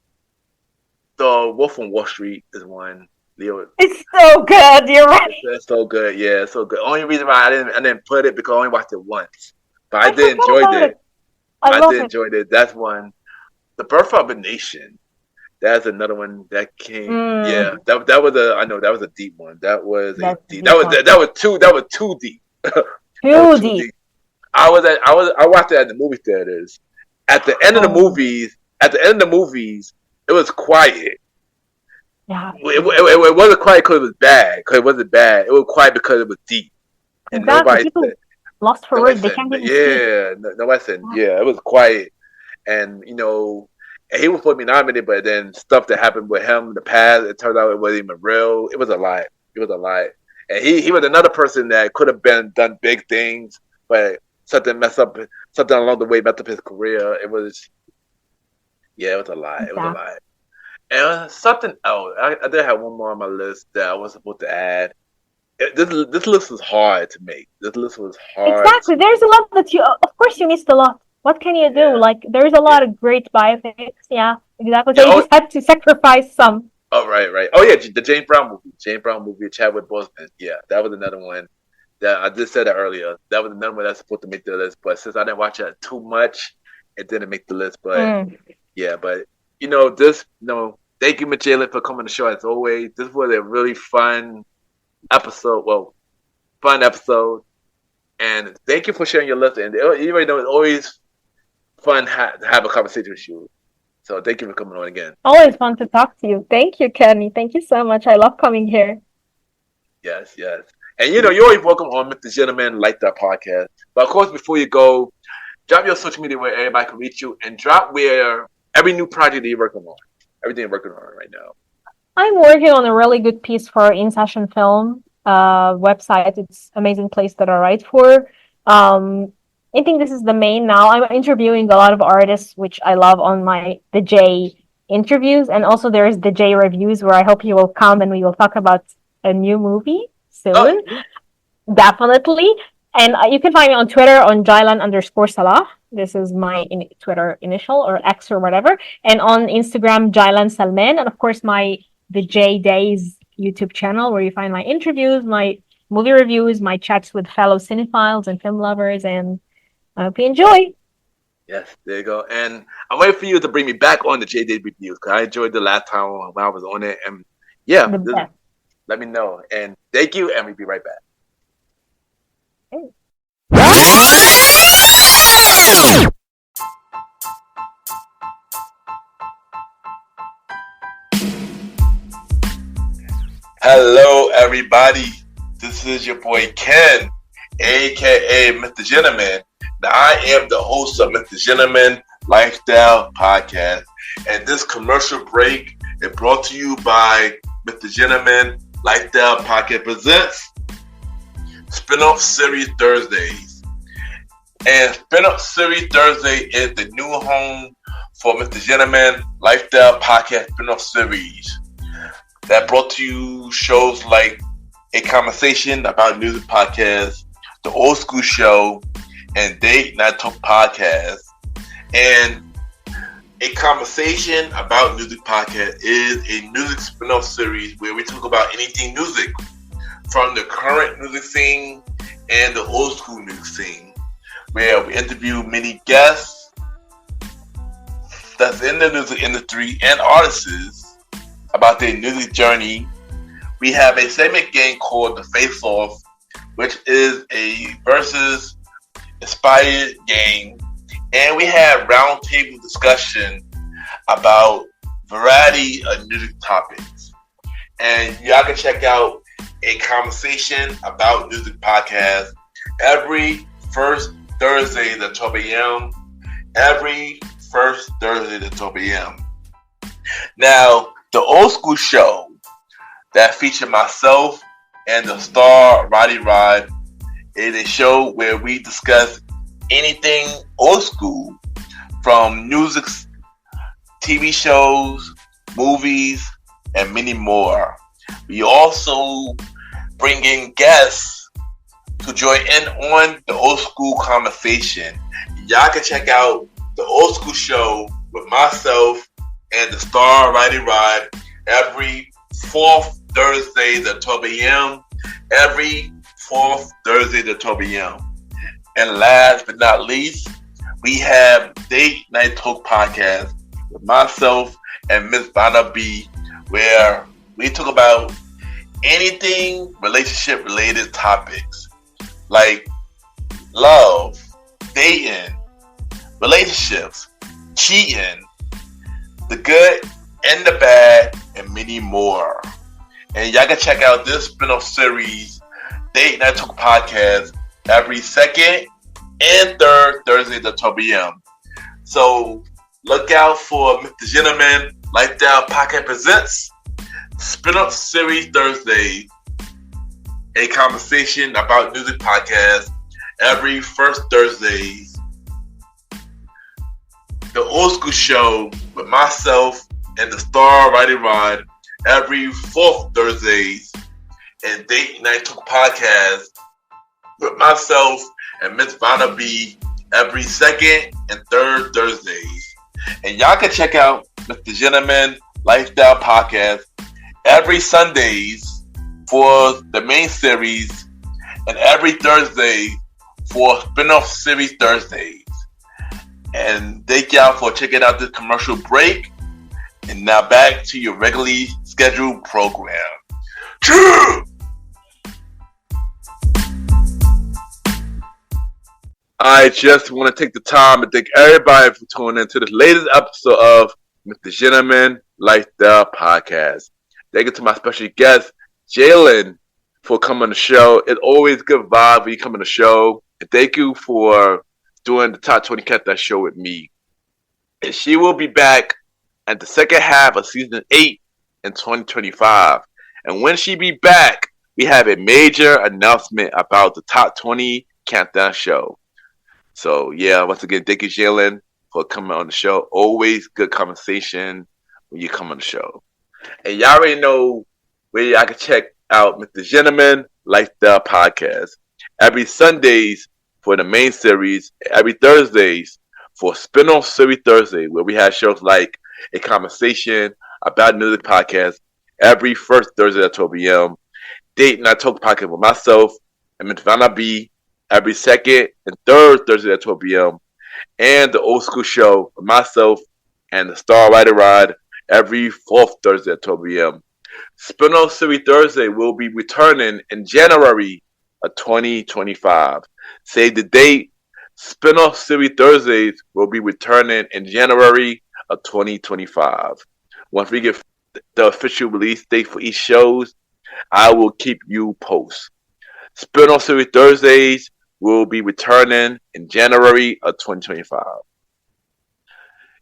The Wolf on Wall Street is one. Leo. It's so good. You're right. It's so good. Yeah, it's so good. Only reason why I didn't put it because I only watched it once, but I did enjoy it. I did enjoy it. That's one. The Birth of a Nation. That's another one that came. Yeah, that was a deep one. That was too deep. Too deep. I watched it at the movie theaters. At the end of the movies, it was quiet. Yeah. It wasn't quiet because it was bad. Because it wasn't bad. It was quiet because it was deep. And nobody said, lost for words. They can't even speak. Nobody said. Yeah, it was quiet, and and he was supposed to be nominated, but then stuff that happened with him in the past, it turned out it wasn't even real. It was a lie. And he was another person that could have done big things, but something along the way messed up his career. It was a lie. It was a lie. And something else. I did have one more on my list that I was supposed to add. This list was hard to make. This list was hard. Exactly. There's a lot that of course you missed a lot. What can you do? Like, there's a lot of great biopics. Yeah, exactly. So you just had to sacrifice some. Oh, right. Oh, yeah, the James Brown movie, Chadwick Boseman. Yeah, that was another one. That I just said that earlier. That was another one that's supposed to make the list. But since I didn't watch it too much, it didn't make the list. But, yeah, but, thank you, Jaylan, for coming to the show as always. This was a really fun episode. And thank you for sharing your list. And you already know it's always fun to have a conversation with you. So thank you for coming on again. Always fun to talk to you. Thank you, Kenny. Thank you so much. I love coming here. Yes. And you're always welcome on Mr. Gentleman Lifestyle Podcast. But of course, before you go, drop your social media where everybody can reach you, and drop where every new project that you're working on. Everything you're working on right now. I'm working on a really good piece for In Session Film website. It's an amazing place that I write for. I think this is the main now. I'm interviewing a lot of artists, which I love, on the J interviews. And also there is the J reviews, where I hope you will come and we will talk about a new movie soon. Oh. Definitely. And you can find me on Twitter on Jaylan_Salah. This is my Twitter initial, or X or whatever. And on Instagram, Jaylan Salman. And of course, the J Days YouTube channel, where you find my interviews, my movie reviews, my chats with fellow cinephiles and film lovers. And I hope you enjoy. Yes, there you go. And I'm waiting for you to bring me back on the J Days reviews, because I enjoyed the last time when I was on it. And let me know. And thank you, and we'll be right back. Hello, everybody. This is your boy Ken, aka Mr. Gentleman. Now, I am the host of Mr. Gentleman Lifestyle Podcast, and this commercial break is brought to you by Mr. Gentleman Lifestyle Podcast presents Spinoff Series Thursdays. And Spin Up Series Thursday is the new home for Mr. Gentleman Lifestyle Podcast Spin Up Series that brought to you shows like A Conversation About Music Podcast, The Old School Show, and Date Night Talk Podcast. And A Conversation About Music Podcast is a music spin-off series where we talk about anything music, from the current music scene and the old school music scene, where we interview many guests that's in the music industry and artists about their music journey. We have a segment game called The Face Off, which is a versus inspired game. And we have roundtable discussion about variety of music topics. And y'all can check out A Conversation About Music Podcast every first Thursday at 12 a.m. Every first Thursday at 12 a.m. Now, the Old School Show that featured myself and the star Roddy Rod is a show where we discuss anything old school, from music, TV shows, movies, and many more. We also bring in guests to join in on the old school conversation. Y'all can check out the Old School Show with myself and the star Roddy Rod every fourth Thursday at 12 a.m. Every fourth Thursday at 12 a.m. And last but not least, we have Date Night Talk Podcast with myself and Miss Vanna B, where we talk about anything relationship related topics like love, dating, relationships, cheating, the good and the bad, and many more. And y'all can check out this spin-off series, Date Night Talk Podcast, every second and third Thursday at 12 p.m. So look out for Mr. Gentleman Lifestyle Podcast Presents Spin-Up Series Thursday, A Conversation About Music Podcast every first Thursdays. The Old School Show with myself and the star Roddy Rod every fourth Thursdays. And Date Night Talk Podcast with myself and Miss Vanna B every second and third Thursdays. And y'all can check out Mr. Gentleman Lifestyle Podcast every Sundays for the main series and every Thursday for spin-off series Thursdays. And thank y'all for checking out this commercial break. And now back to your regularly scheduled program. True! I just want to take the time to thank everybody for tuning in to this latest episode of Mr. Gentleman Lifestyle Podcast. Thank you to my special guest, Jaylan, for coming on the show. It's always good vibe when you come on the show. And thank you for doing the Top 20 Countdown show with me. And she will be back at the second half of season 8 in 2025. And when she be back, we have a major announcement about the Top 20 Countdown show. So, yeah, once again, thank you, Jaylan, for coming on the show. Always good conversation when you come on the show. And y'all already know where y'all can check out Mr. Gentleman Lifestyle Podcast every Sundays for the main series, every Thursdays for Spin-off Series Thursday, where we have shows like A Conversation About Music Podcast every first Thursday at 12 p.m. Date Night Talk Podcast with myself and Ms. Vanna B every second and third Thursday at 12 p.m. And the Old School Show with myself and the star Roddy Rod every fourth Thursday at 12 p.m. Spin-off Series Thursday will be returning in January of 2025. Save the date. Spin-off Series Thursdays will be returning in January of 2025. Once we get the official release date for each shows, I will keep you posted. Spin-off Series Thursdays will be returning in January of 2025.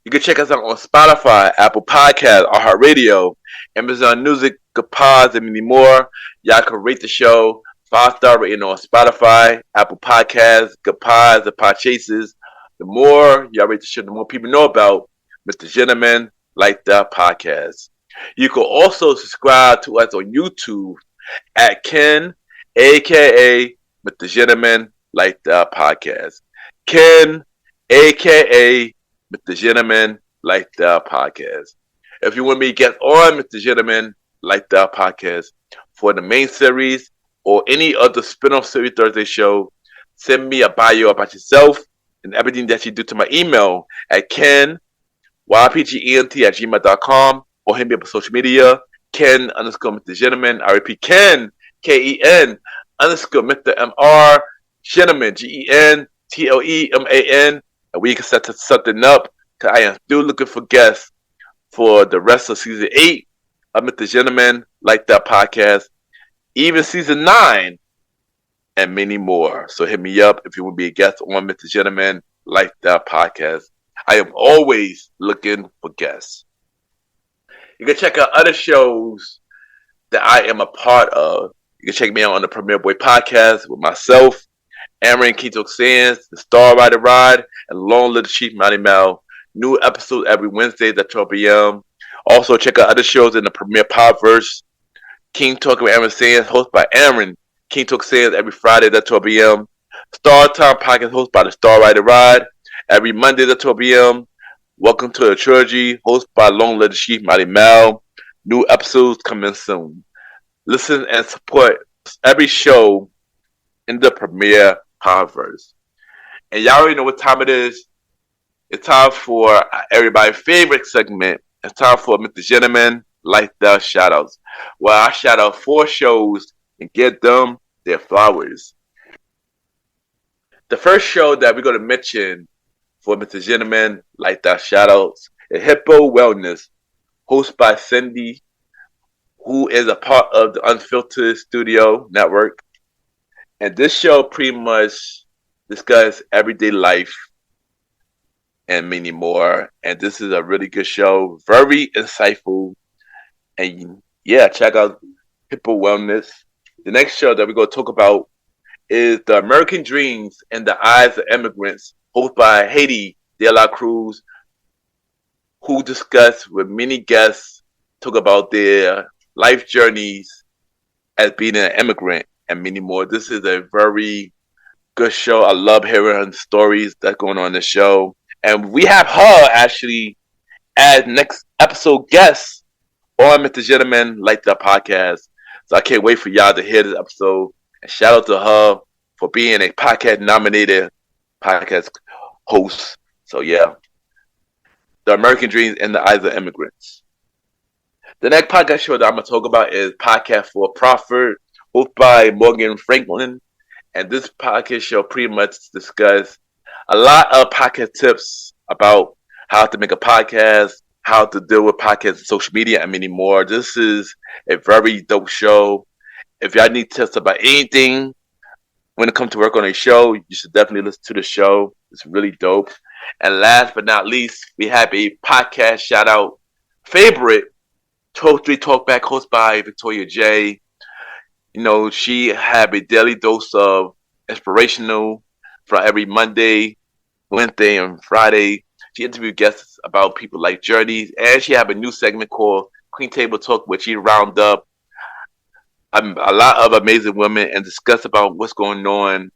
You can check us out on Spotify, Apple Podcasts, iHeartRadio, Amazon Music, Good Pods, and many more. Y'all can rate the show 5-star rating on Spotify, Apple Podcasts, Good Pods, the Pod Chases. The more y'all rate the show, the more people know about Mr. Gentleman Like That Podcast. You can also subscribe to us on YouTube at Ken, aka Mr. Gentleman Like That Podcast. Ken, aka Mr. Gentleman Like That Podcast. If you want me to get on Mr. Gentleman Like That Podcast for the main series or any other spin-off series Thursday show, send me a bio about yourself and everything that you do to my email at ypgent@gmail.com or hit me up on social media, Ken _ Mr. Gentleman. I repeat, Ken, KEN _ Mr. MR Gentleman, GENTLEMAN, and we can set something up because I am still looking for guests for the rest of season 8 of Mr. Gentleman Like That Podcast, even season 9, and many more. So hit me up if you want to be a guest on Mr. Gentleman Like That Podcast. I am always looking for guests. You can check out other shows that I am a part of. You can check me out on the Premier Boy Podcast with myself, Aaron Keto Sands, the Star Rider Ride, and Long Little Chief Mighty Mal. New episodes every Wednesday at 12 p.m. Also, check out other shows in the Premier Podverse. King Talk with Aaron Sands, hosted by Aaron. King Talk Sands every Friday at 12 p.m. Star Time Podcast, hosted by the Star Rider Ride, every Monday at 12 p.m. Welcome to the Trilogy, hosted by Long Little Chief Mighty Mal. New episodes coming soon. Listen and support every show in the Premier Podverse. And y'all already know what time it is. It's time for everybody's favorite segment. It's time for Mr. Gentleman Like That Shoutouts, where I shout out 4 shows and get them their flowers. The first show that we're going to mention for Mr. Gentleman Like That Shoutouts is Hippo Wellness, hosted by Cindy, who is a part of the Unfiltered Studio Network. And this show pretty much discusses everyday life and many more. And this is a really good show, very insightful. And yeah, check out Hippo Wellness. The next show that we're going to talk about is The American Dreams and the Eyes of Immigrants, hosted by Haiti De La Cruz, who discuss with many guests, talk about their life journeys as being an immigrant and many more. This is a very good show. I love hearing her stories that's going on in the show. And we have her actually as next episode guest on Mr. Gentleman Like That Podcast. So I can't wait for y'all to hear this episode. And shout out to her for being a podcast nominated podcast host. So yeah, The American Dreams and the Eyes of Immigrants. The next podcast show that I'm going to talk about is Podcast for Profit, hosted by Morgan Franklin. And this podcast show pretty much discusses a lot of podcast tips about how to make a podcast, how to deal with podcasts and social media, and many more. This is a very dope show. If y'all need tips about anything when it comes to work on a show, you should definitely listen to the show. It's really dope. And last but not least, we have a podcast shout out favorite, 12-3 Talkback, hosted by Victoria J. You know, she had a daily dose of inspirational for every Monday, Wednesday, and Friday. She interviewed guests about people like journeys, and she have a new segment called Queen Table Talk, where she round up a lot of amazing women and discuss about what's going on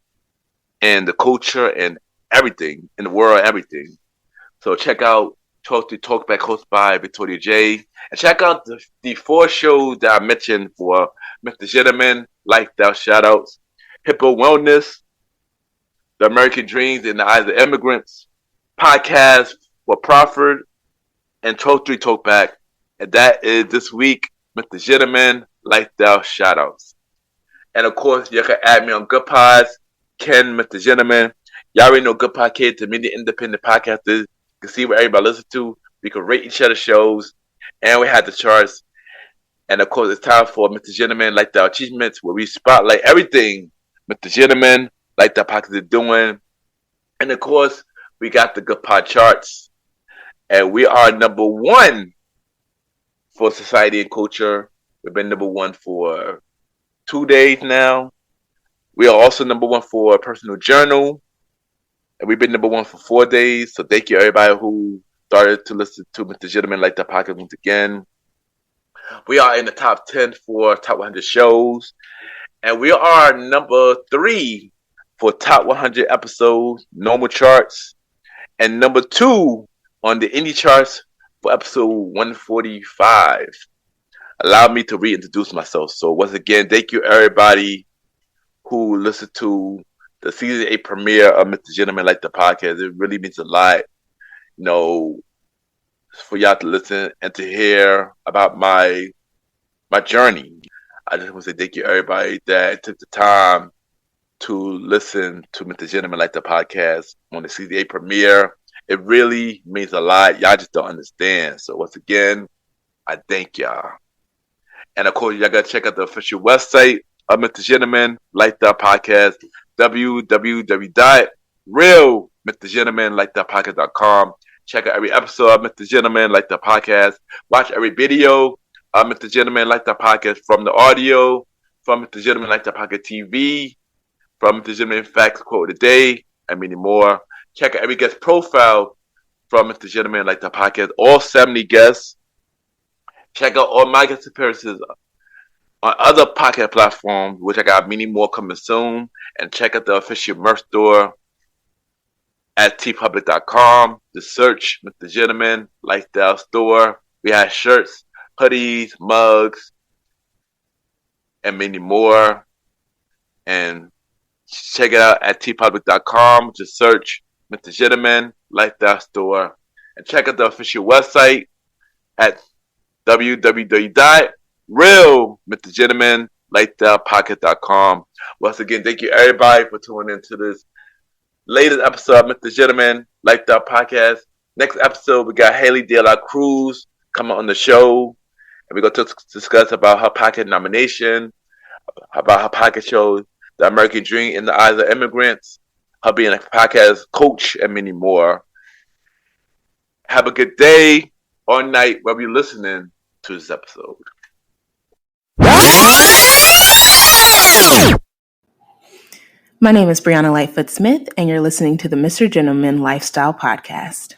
in the culture and everything in the world, everything. So check out 12-3 Talkback, hosted by Victoria J. And check out the 4 shows that I mentioned for Mr. Gentleman Like That Shoutouts: Hippo Wellness, The American Dreams and the Eyes of Immigrants, Podcast for Profit, and 12-3 Talkback. And that is this week, Mr. Gentleman Like That Shoutouts. And of course, you can add me on Good Pods, Ken, Mr. Gentleman. Y'all already know Good Podcast to many independent podcasters. You can see what everybody listens to. We can rate each other's shows. And we have the charts. And of course, it's time for Mr. Gentleman Like That Achievements, where we spotlight everything Mr. Gentleman Like That Podcast is doing. And of course, we got the Good Pod charts. And we are number 1 for society and culture. We've been number 1 for 2 days now. We are also number one for personal journal. And we've been number one for 4 days. So thank you everybody who started to listen to Mr. Gentleman Like That podcast once again. We are in the top 10 for top 100 shows. And we are number 3 for top 100 episodes, normal charts. And number 2 on the indie charts for episode 145. Allow me to reintroduce myself. So once again, thank you everybody who listened to the season 8 premiere of Mr. Gentleman Like the podcast. It really means a lot, for y'all to listen and to hear about my journey. I just want to say thank you everybody that took the time to listen to Mr. Gentleman Like the podcast on the season 8 premiere. It really means a lot. Y'all just don't understand. So once again, I thank y'all. And of course, y'all gotta check out the official website of Mr. Gentleman Like That podcast, www.realmrgentlemanlikethatpodcast.com. Check out every episode of Mr. Gentleman Like That podcast. Watch every video of Mr. Gentleman Like That podcast, from the audio, from Mr. Gentleman Like That podcast TV, from Mr. Gentleman Facts Quote of the Day, and many more. Check out every guest profile from Mr. Gentleman Like That podcast, all 70 guests. Check out all my guest appearances on other podcast platforms, which I got many more coming soon. And check out the official merch store at tpublic.com. Just search Mr. Gentleman Lifestyle Store. We have shirts, hoodies, mugs, and many more. And check it out at tpublic.com. Just search Mr. Gentleman Lifestyle Store. And check out the official website at www.realmrgentlemanlikethatpodcast.com. Once again, thank you everybody for tuning into this latest episode of Mr. Gentleman Like That podcast. Next episode, we got Haley De La Cruz coming on the show, and we're going to discuss about her podcast nomination, about her podcast show, The American Dream in the Eyes of Immigrants, her being a podcast coach, and many more. Have a good day or night while you're listening to this episode. My name is Brianna Lightfoot Smith, and you're listening to the Mr. Gentleman Lifestyle Podcast.